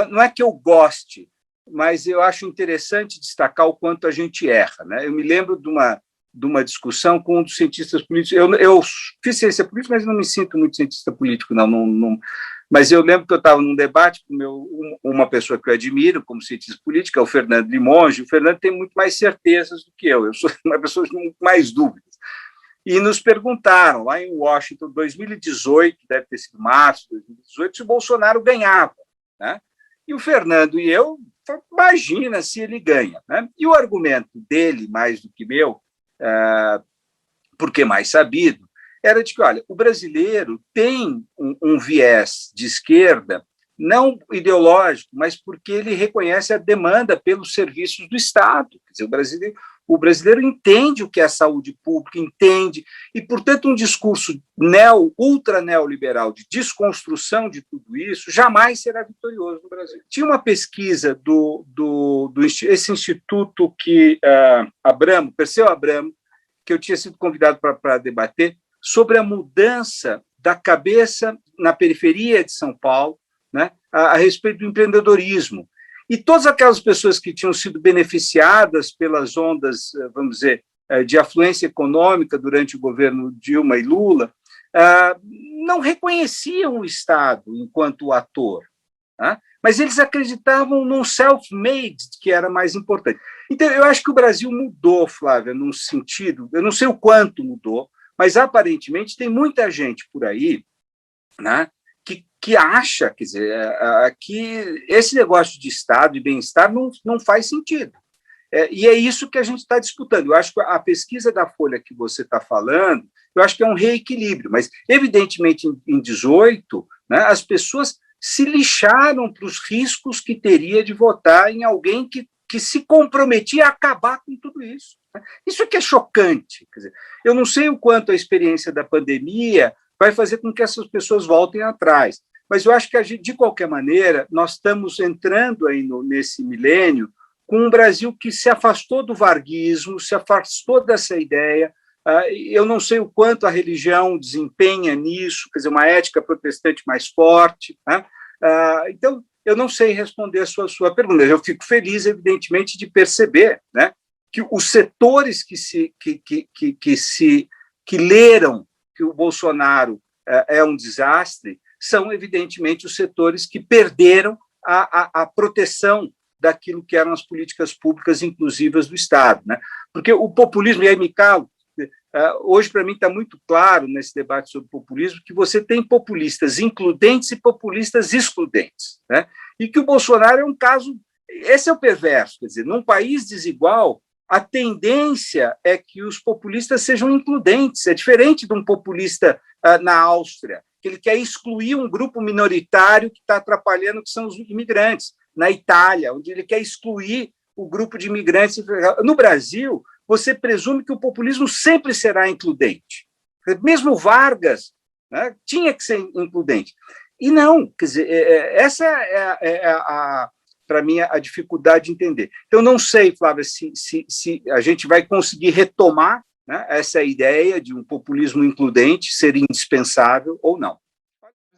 Não é que eu goste, mas eu acho interessante destacar o quanto a gente erra. Né? Eu me lembro de uma discussão com um dos cientistas políticos. Eu fiz ciência política, mas não me sinto muito cientista político, não. Mas eu lembro que eu estava num debate com uma pessoa que eu admiro como cientista político, é o Fernando Limonge. O Fernando tem muito mais certezas do que eu sou uma pessoa com muito mais dúvidas. E nos perguntaram, lá em Washington, 2018, deve ter sido março de 2018, se o Bolsonaro ganhava. Né? E o Fernando e eu imagina se ele ganha, né? E o argumento dele, mais do que meu, porque mais sabido, era de que, olha, o brasileiro tem um viés de esquerda, não ideológico, mas porque ele reconhece a demanda pelos serviços do Estado. Quer dizer, o brasileiro entende o que é saúde pública, entende, e, portanto, um discurso ultra neoliberal de desconstrução de tudo isso jamais será vitorioso no Brasil. Tinha uma pesquisa esse instituto que Perseu Abramo, que eu tinha sido convidado para debater, sobre a mudança da cabeça na periferia de São Paulo, né, a respeito do empreendedorismo. E todas aquelas pessoas que tinham sido beneficiadas pelas ondas, vamos dizer, de afluência econômica durante o governo Dilma e Lula, não reconheciam o Estado enquanto ator, né? Mas eles acreditavam num self-made, que era mais importante. Então, eu acho que o Brasil mudou, Flávia, num sentido, eu não sei o quanto mudou, mas aparentemente tem muita gente por aí, né, que acha, quer dizer, que esse negócio de Estado e bem-estar não faz sentido. E é isso que a gente está disputando. Eu acho que a pesquisa da Folha que você está falando, eu acho que é um reequilíbrio, mas, evidentemente, em 18, né, as pessoas se lixaram para os riscos que teria de votar em alguém que se comprometia a acabar com tudo isso. Isso é que é chocante. Quer dizer, eu não sei o quanto a experiência da pandemia vai fazer com que essas pessoas voltem atrás, mas eu acho que, de qualquer maneira, nós estamos entrando aí nesse milênio com um Brasil que se afastou do varguismo, se afastou dessa ideia. Eu não sei o quanto a religião desempenha nisso, quer dizer, uma ética protestante mais forte, né? Então, eu não sei responder a sua pergunta. Eu fico feliz, evidentemente, de perceber, né, que os setores que leram que o Bolsonaro é um desastre são, evidentemente, os setores que perderam a proteção daquilo que eram as políticas públicas inclusivas do Estado, né? Porque o populismo, e aí me calo, hoje, para mim, está muito claro nesse debate sobre populismo que você tem populistas includentes e populistas excludentes, né? E que o Bolsonaro é um caso. Esse é o perverso, quer dizer, num país desigual, a tendência é que os populistas sejam includentes. É diferente de um populista na Áustria, que ele quer excluir um grupo minoritário que está atrapalhando, que são os imigrantes. Na Itália, onde ele quer excluir o grupo de imigrantes. No Brasil, você presume que o populismo sempre será includente. Mesmo Vargas, né, tinha que ser includente. E não, quer dizer, essa para mim, a dificuldade de entender. Então, não sei, Flávia, se a gente vai conseguir retomar, né, essa ideia de um populismo includente ser indispensável ou não.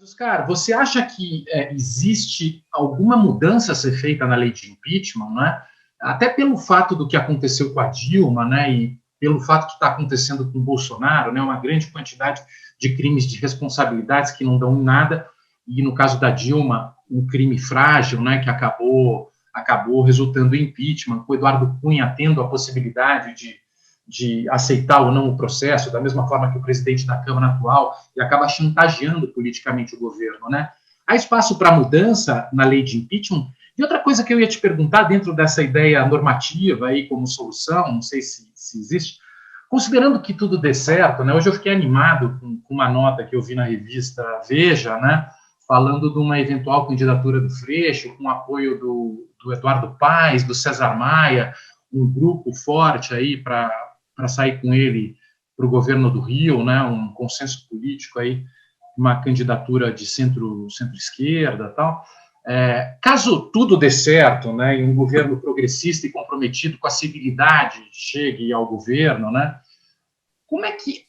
Oscar, você acha que existe alguma mudança a ser feita na lei de impeachment, né? Até pelo fato do que aconteceu com a Dilma, né, e pelo fato que está acontecendo com o Bolsonaro, né, uma grande quantidade de crimes de responsabilidades que não dão em nada, e no caso da Dilma, um crime frágil, né, que acabou resultando em impeachment, com o Eduardo Cunha tendo a possibilidade de aceitar ou não o processo, da mesma forma que o presidente da Câmara atual, e acaba chantageando politicamente o governo, né? Há espaço para mudança na lei de impeachment? E outra coisa que eu ia te perguntar, dentro dessa ideia normativa aí como solução, não sei se existe, considerando que tudo dê certo, né? Hoje eu fiquei animado com uma nota que eu vi na revista Veja, né? Falando de uma eventual candidatura do Freixo, com apoio do Eduardo Paes, do César Maia, um grupo forte aí para sair com ele para o governo do Rio, né, um consenso político aí, uma candidatura de centro-esquerda e tal. Caso tudo dê certo, né, e um governo progressista e comprometido com a civilidade chegue ao governo, né, como é que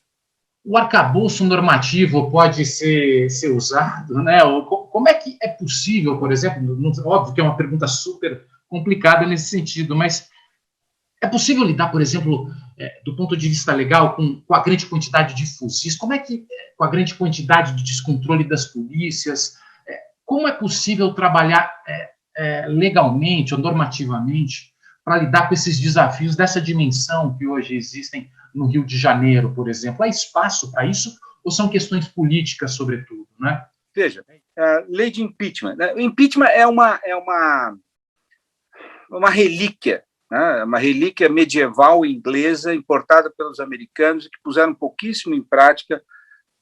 o arcabouço normativo pode ser usado, né? Como é que é possível, por exemplo, óbvio que é uma pergunta super complicada nesse sentido, mas é possível lidar, por exemplo, do ponto de vista legal, com a grande quantidade de fuzis? Como é que, com a grande quantidade de descontrole das polícias, como é possível trabalhar legalmente ou normativamente para lidar com esses desafios dessa dimensão que hoje existem no Rio de Janeiro, por exemplo? Há espaço para isso ou são questões políticas, sobretudo, né? Veja, lei de impeachment. O impeachment é uma uma relíquia, né? Uma relíquia medieval inglesa importada pelos americanos e que puseram pouquíssimo em prática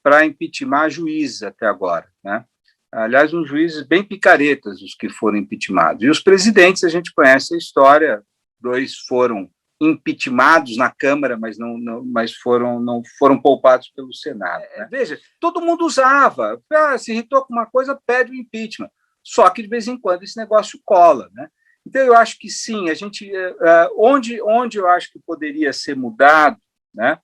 para impeachment juízes até agora, né? Aliás, uns juízes bem picaretas os que foram impeachmentados. E os presidentes, a gente conhece a história, 2 foram impeachmentados na Câmara, mas não foram poupados pelo Senado, né? Veja, todo mundo usava, se irritou com uma coisa, pede o impeachment, só que de vez em quando esse negócio cola, né? Então, eu acho que sim, a gente, onde eu acho que poderia ser mudado, né,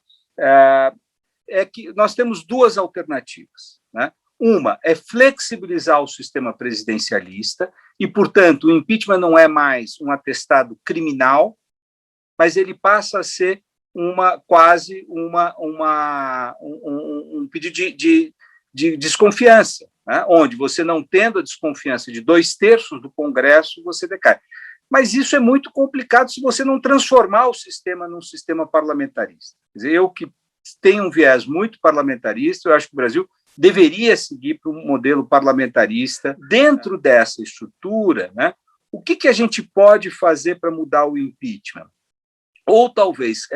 é que nós temos 2 alternativas, né? Uma é flexibilizar o sistema presidencialista e, portanto, o impeachment não é mais um atestado criminal, mas ele passa a ser quase um pedido de desconfiança, né? Onde você, não tendo a desconfiança de 2/3 do Congresso, você decai. Mas isso é muito complicado se você não transformar o sistema num sistema parlamentarista. Quer dizer, eu que tenho um viés muito parlamentarista, eu acho que o Brasil deveria seguir para um modelo parlamentarista. Dentro dessa estrutura, né, o que a gente pode fazer para mudar o impeachment? Ou talvez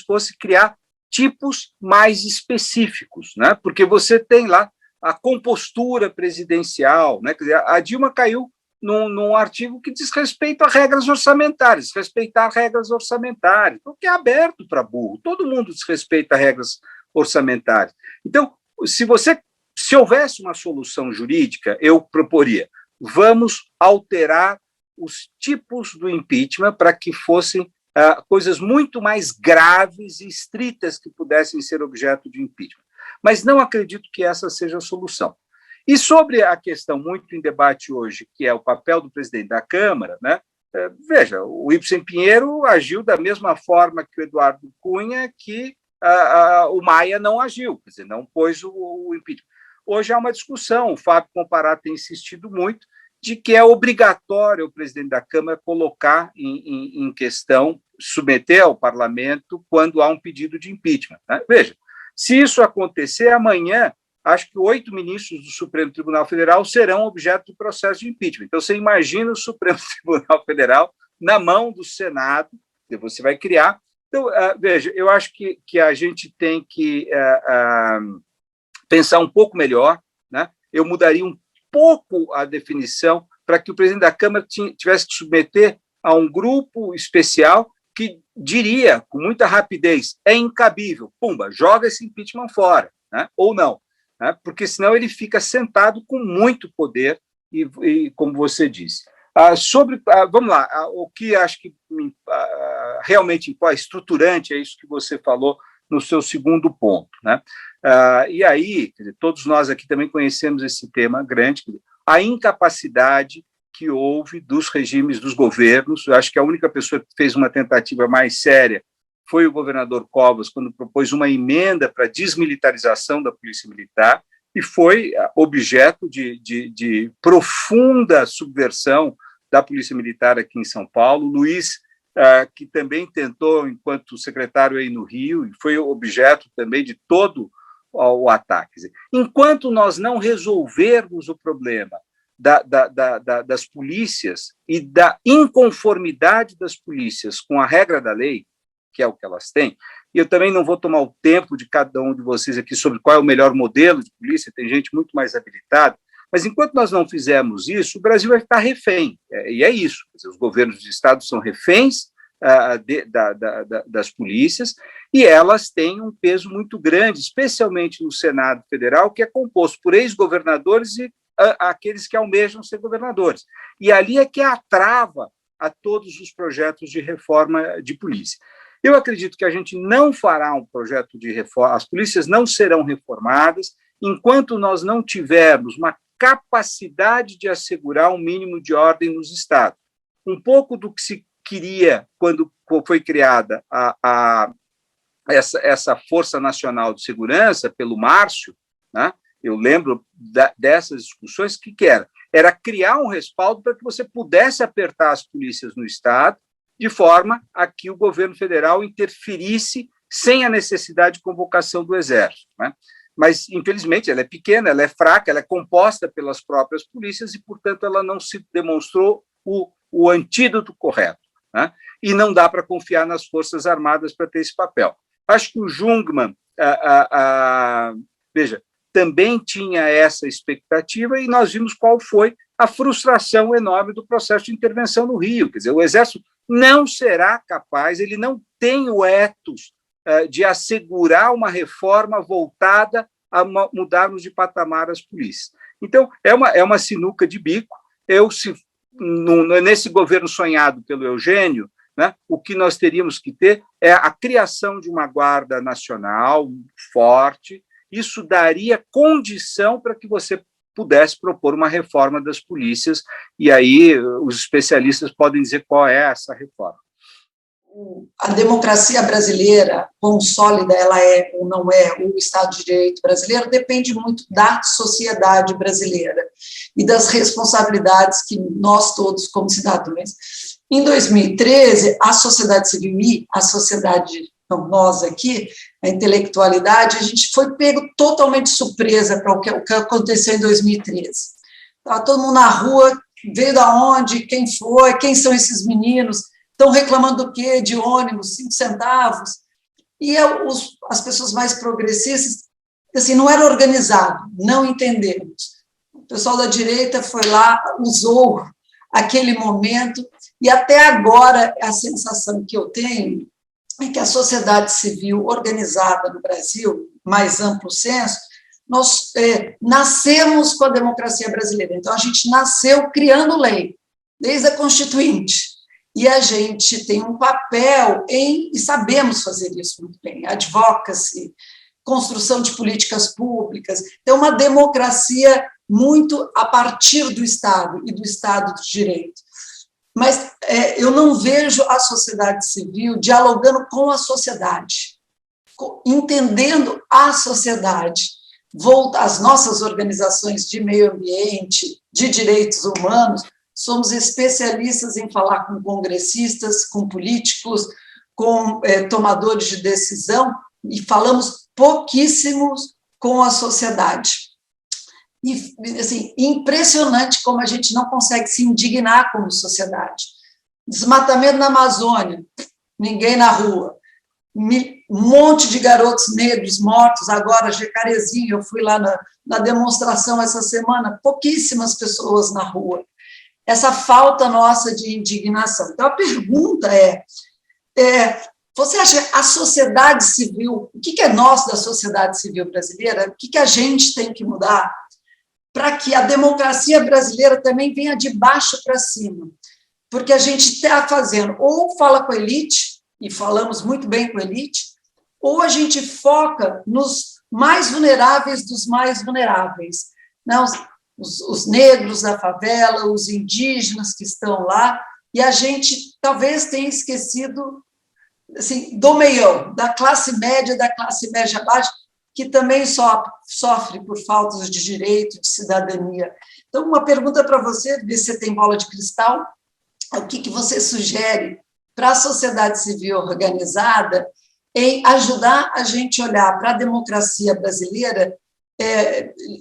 fosse criar tipos mais específicos, né? Porque você tem lá a compostura presidencial, né? Quer dizer, a Dilma caiu num artigo que diz respeito a regras orçamentárias, respeitar regras orçamentárias, porque é aberto para burro, todo mundo desrespeita regras orçamentárias. Então, se houvesse uma solução jurídica, eu proporia, vamos alterar os tipos do impeachment para que fossem coisas muito mais graves e estritas que pudessem ser objeto de impeachment. Mas não acredito que essa seja a solução. E sobre a questão muito em debate hoje, que é o papel do presidente da Câmara, né? Veja, o Ibsen Pinheiro agiu da mesma forma que o Eduardo Cunha, que o Maia não agiu, quer dizer, não pôs o impeachment. Hoje há uma discussão, o Fábio Comparat tem insistido muito, de que é obrigatório o presidente da Câmara colocar em questão, submeter ao parlamento quando há um pedido de impeachment, né? Veja, se isso acontecer amanhã, acho que 8 ministros do Supremo Tribunal Federal serão objeto de processo de impeachment. Então, você imagina o Supremo Tribunal Federal na mão do Senado, que você vai criar. Então, veja, eu acho que a gente tem que pensar um pouco melhor, né? Eu mudaria um pouco a definição para que o presidente da Câmara tivesse que submeter a um grupo especial que diria, com muita rapidez, é incabível, pumba, joga esse impeachment fora, né? Ou não, né? Porque senão ele fica sentado com muito poder e como você disse. Vamos lá, o que acho que realmente é estruturante é isso que você falou no seu segundo ponto, né? E aí, quer dizer, todos nós aqui também conhecemos esse tema grande, a incapacidade que houve dos regimes, dos governos. Eu acho que a única pessoa que fez uma tentativa mais séria foi o governador Covas, quando propôs uma emenda para a desmilitarização da Polícia Militar, e foi objeto de profunda subversão da Polícia Militar aqui em São Paulo. Luiz, que também tentou, enquanto secretário aí no Rio, e foi objeto também de todo o ataque. Enquanto nós não resolvermos o problema das polícias e da inconformidade das polícias com a regra da lei, que é o que elas têm, e eu também não vou tomar o tempo de cada um de vocês aqui sobre qual é o melhor modelo de polícia, tem gente muito mais habilitada, mas enquanto nós não fizermos isso, o Brasil vai ficar refém, e é isso, os governos de estado são reféns das polícias, e elas têm um peso muito grande, especialmente no Senado Federal, que é composto por ex-governadores e aqueles que almejam ser governadores. E ali é que é a trava a todos os projetos de reforma de polícia. Eu acredito que a gente não fará um projeto de reforma, as polícias não serão reformadas enquanto nós não tivermos uma capacidade de assegurar um mínimo de ordem nos estados. Um pouco do que se queria quando foi criada essa Força Nacional de Segurança pelo Márcio, né? Eu lembro dessas discussões, que era criar um respaldo para que você pudesse apertar as polícias no Estado, de forma a que o governo federal interferisse sem a necessidade de convocação do Exército, né? Mas, infelizmente, ela é pequena, ela é fraca, ela é composta pelas próprias polícias e, portanto, ela não se demonstrou o o antídoto correto, né? E não dá para confiar nas Forças Armadas para ter esse papel. Acho que o Jungmann, veja, também tinha essa expectativa e nós vimos qual foi a frustração enorme do processo de intervenção no Rio. Quer dizer, o Exército não será capaz, ele não tem o ethos de assegurar uma reforma voltada a mudarmos de patamar as polícias. Então, é uma sinuca de bico. Nesse governo sonhado pelo Eugênio, né, o que nós teríamos que ter é a criação de uma Guarda Nacional forte. Isso daria condição para que você pudesse propor uma reforma das polícias, e aí os especialistas podem dizer qual é essa reforma. A democracia brasileira, quão sólida ela é ou não é, o Estado de Direito brasileiro, depende muito da sociedade brasileira e das responsabilidades que nós todos, como cidadãos. Em 2013, a sociedade civil e a sociedade, não, nós aqui, a intelectualidade, a gente foi pego totalmente surpresa para o que aconteceu em 2013. Estava todo mundo na rua, veio da onde, quem foi, quem são esses meninos, estão reclamando do quê? De ônibus, 5 centavos. E as pessoas mais progressistas, assim, não era organizado, não entendemos. O pessoal da direita foi lá, usou aquele momento, e até agora a sensação que eu tenho é que a sociedade civil organizada no Brasil, mais amplo senso, nós nascemos com a democracia brasileira. Então, a gente nasceu criando lei, desde a Constituinte. E a gente tem um papel e sabemos fazer isso muito bem, advocacy, construção de políticas públicas, então uma democracia muito a partir do Estado e do Estado de Direito. Mas eu não vejo a sociedade civil dialogando com a sociedade, entendendo a sociedade. As nossas organizações de meio ambiente, de direitos humanos, somos especialistas em falar com congressistas, com políticos, com tomadores de decisão, e falamos pouquíssimos com a sociedade. E, assim, impressionante como a gente não consegue se indignar como sociedade. Desmatamento na Amazônia, ninguém na rua. Um monte de garotos negros mortos, agora Jacarezinho, eu fui lá na demonstração essa semana, pouquíssimas pessoas na rua. Essa falta nossa de indignação. Então, a pergunta você acha que a sociedade civil, o que é nós da sociedade civil brasileira, o que a gente tem que mudar para que a democracia brasileira também venha de baixo para cima? Porque a gente está fazendo, ou fala com a elite, e falamos muito bem com a elite, ou a gente foca nos mais vulneráveis dos mais vulneráveis, não? Os negros da favela, os indígenas que estão lá, e a gente talvez tenha esquecido assim, do meião, da classe média baixa, que também sofre por faltas de direito, de cidadania. Então, uma pergunta para você, ver se você tem bola de cristal, o que você sugere para a sociedade civil organizada em ajudar a gente a olhar para a democracia brasileira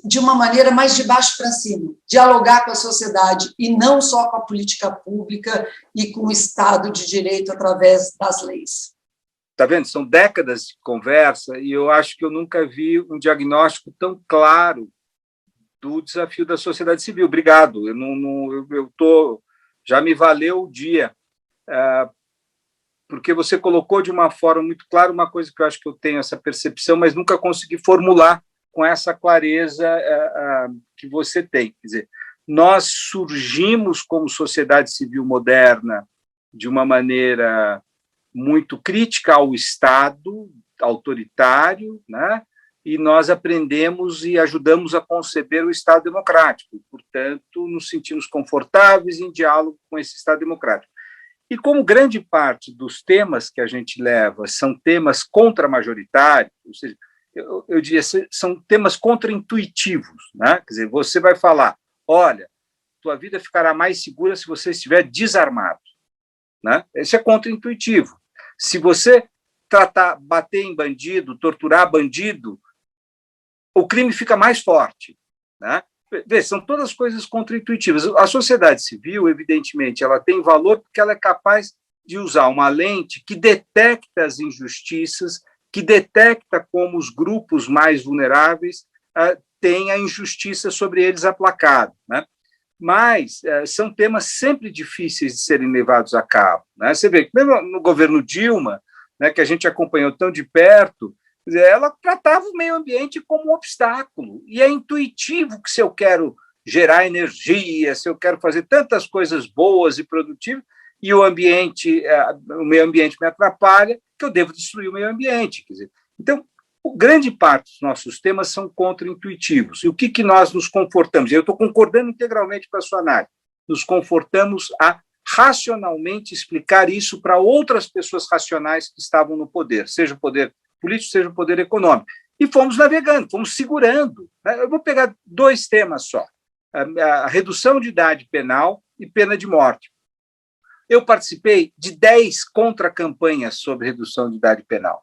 de uma maneira mais de baixo para cima, dialogar com a sociedade e não só com a política pública e com o Estado de Direito através das leis. Está vendo? São décadas de conversa e eu acho que eu nunca vi um diagnóstico tão claro do desafio da sociedade civil. Obrigado. Já me valeu o dia, porque você colocou de uma forma muito clara uma coisa que eu acho que eu tenho essa percepção, mas nunca consegui formular com essa clareza que você tem. Quer dizer, nós surgimos como sociedade civil moderna de uma maneira muito crítica ao Estado autoritário, né? E nós aprendemos e ajudamos a conceber o Estado democrático. Portanto, nos sentimos confortáveis em diálogo com esse Estado democrático. E como grande parte dos temas que a gente leva são temas contra-majoritários, ou seja, eu diria, são temas contra-intuitivos, né? Quer dizer, você vai falar, olha, tua vida ficará mais segura se você estiver desarmado, né? Isso é contra-intuitivo. Se você bater em bandido, torturar bandido, o crime fica mais forte, né? são todas coisas contraintuitivas. A sociedade civil, evidentemente, ela tem valor porque ela é capaz de usar uma lente que detecta as injustiças, que detecta como os grupos mais vulneráveis têm a injustiça sobre eles aplacada, né? Mas são temas sempre difíceis de serem levados a cabo, né? Você vê que mesmo no governo Dilma, né, que a gente acompanhou tão de perto, ela tratava o meio ambiente como um obstáculo. E é intuitivo que, se eu quero gerar energia, se eu quero fazer tantas coisas boas e produtivas, e o meio ambiente me atrapalha, que eu devo destruir o meio ambiente. Quer dizer, então, grande parte dos nossos temas são contraintuitivos. E o que nós nos confortamos? Eu estou concordando integralmente com a sua análise. Nos confortamos a racionalmente explicar isso para outras pessoas racionais que estavam no poder, seja o poder político, seja o poder econômico. E fomos navegando, fomos segurando. Eu vou pegar 2 temas só: a redução de idade penal e pena de morte. Eu participei de 10 contra-campanhas sobre redução de idade penal.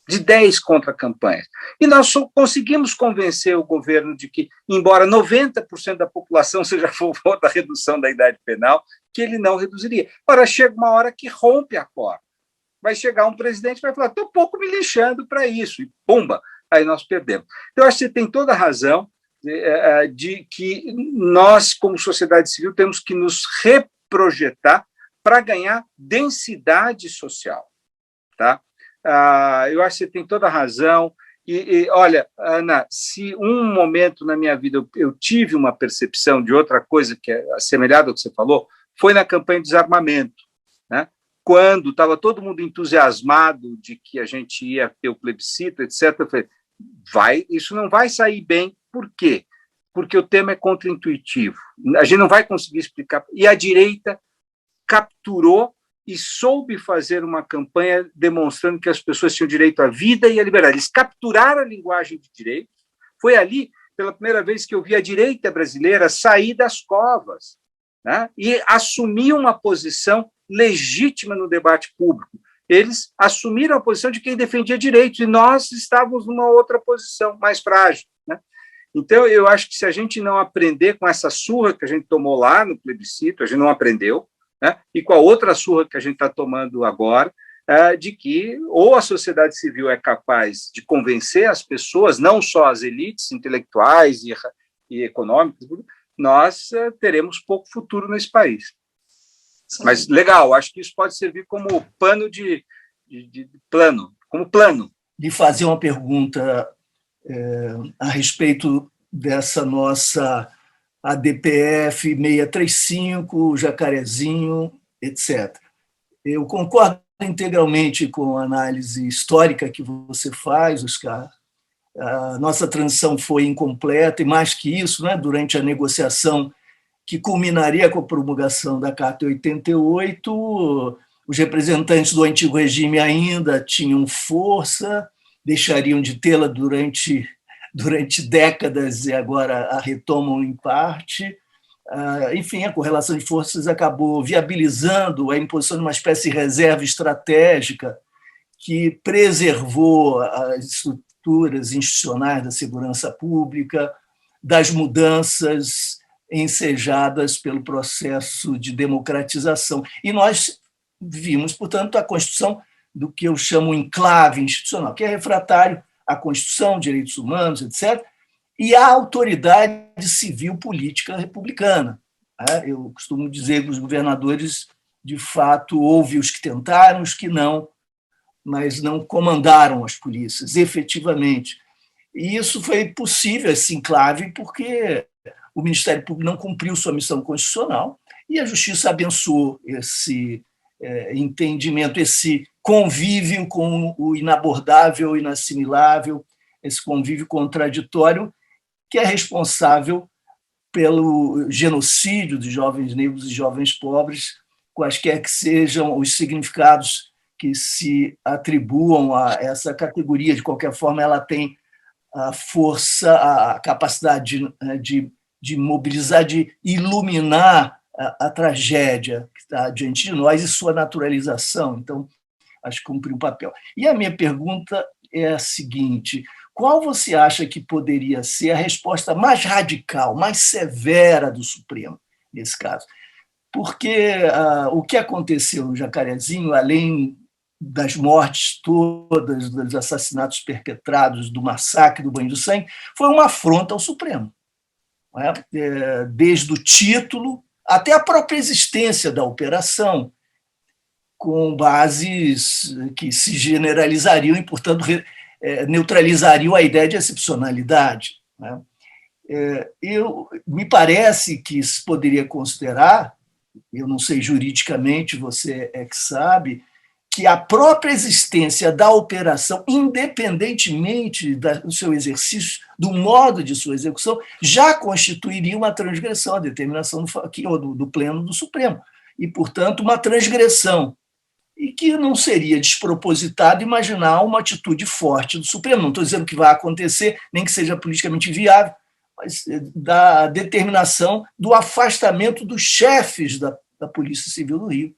De 10 contra-campanhas. E nós conseguimos convencer o governo de que, embora 90% da população seja a favor da redução da idade penal, que ele não reduziria. Ora, chega uma hora que rompe a corda. Vai chegar um presidente e vai falar: estou pouco me lixando para isso, e pumba, aí nós perdemos. Então, eu acho que você tem toda a razão de que nós, como sociedade civil, temos que nos reprojetar para ganhar densidade social. Tá? Eu acho que você tem toda a razão. E olha, Ana, se um momento na minha vida eu tive uma percepção de outra coisa que é assemelhada ao que você falou, foi na campanha de desarmamento, né? Quando estava todo mundo entusiasmado de que a gente ia ter o plebiscito, etc., eu falei: isso não vai sair bem. Por quê? Porque o tema é contraintuitivo. A gente não vai conseguir explicar. E a direita capturou e soube fazer uma campanha demonstrando que as pessoas tinham direito à vida e à liberdade. Eles capturaram a linguagem de direito. Foi ali, pela primeira vez, que eu vi a direita brasileira sair das covas, né, e assumir uma posição legítima no debate público. Eles assumiram a posição de quem defendia direitos, e nós estávamos numa outra posição, mais frágil, né? Então, eu acho que se a gente não aprender com essa surra que a gente tomou lá no plebiscito, a gente não aprendeu, né? E com a outra surra que a gente está tomando agora, de que ou a sociedade civil é capaz de convencer as pessoas, não só as elites intelectuais e econômicas, nós teremos pouco futuro nesse país. Sim. Mas legal, acho que isso pode servir como pano como plano. De fazer uma pergunta a respeito dessa nossa ADPF 635, Jacarezinho, etc. Eu concordo integralmente com a análise histórica que você faz, Oscar. A nossa transição foi incompleta, e mais que isso, né, durante a negociação que culminaria com a promulgação da Carta 88, os representantes do antigo regime ainda tinham força, deixariam de tê-la durante décadas e agora a retomam em parte. Enfim, a correlação de forças acabou viabilizando a imposição de uma espécie de reserva estratégica que preservou as estruturas institucionais da segurança pública, das mudanças ensejadas pelo processo de democratização. E nós vimos, portanto, a construção do que eu chamo enclave institucional, que é refratário à Constituição, direitos humanos, etc., e à autoridade civil política republicana. Eu costumo dizer que os governadores, de fato, houve os que tentaram, os que não, mas não comandaram as polícias, efetivamente. E isso foi possível, esse enclave, porque o Ministério Público não cumpriu sua missão constitucional e a Justiça abençoou esse entendimento, esse convívio com o inabordável, o inassimilável, esse convívio contraditório que é responsável pelo genocídio de jovens negros e jovens pobres, quaisquer que sejam os significados que se atribuam a essa categoria. De qualquer forma, ela tem a força, a capacidade de mobilizar, de iluminar a tragédia que está diante de nós e sua naturalização. Então, acho que cumpriu um papel. E a minha pergunta é a seguinte: qual você acha que poderia ser a resposta mais radical, mais severa do Supremo nesse caso? Porque o que aconteceu no Jacarezinho, além das mortes todas, dos assassinatos perpetrados, do massacre do banho de sangue, foi uma afronta ao Supremo. Não é? Desde o título até a própria existência da operação, com bases que se generalizariam e, portanto, neutralizariam a ideia de excepcionalidade. Né? Me parece que se poderia considerar, eu não sei juridicamente, você é que sabe, que a própria existência da operação, independentemente do seu exercício, do modo de sua execução, já constituiria uma transgressão à determinação do Pleno do Supremo, e, portanto, uma transgressão, e que não seria despropositado imaginar uma atitude forte do Supremo. Não estou dizendo que vai acontecer, nem que seja politicamente viável, mas da determinação do afastamento dos chefes da Polícia Civil do Rio,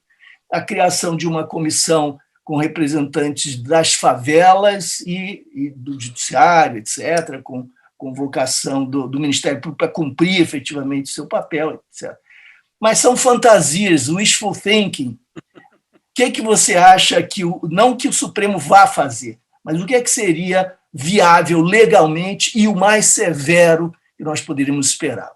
a criação de uma comissão com representantes das favelas e do judiciário, etc., com convocação do Ministério Público para cumprir efetivamente o seu papel, etc. Mas são fantasias, wishful thinking. O que você acha que, não que o Supremo vá fazer, mas o que seria viável legalmente e o mais severo que nós poderíamos esperar?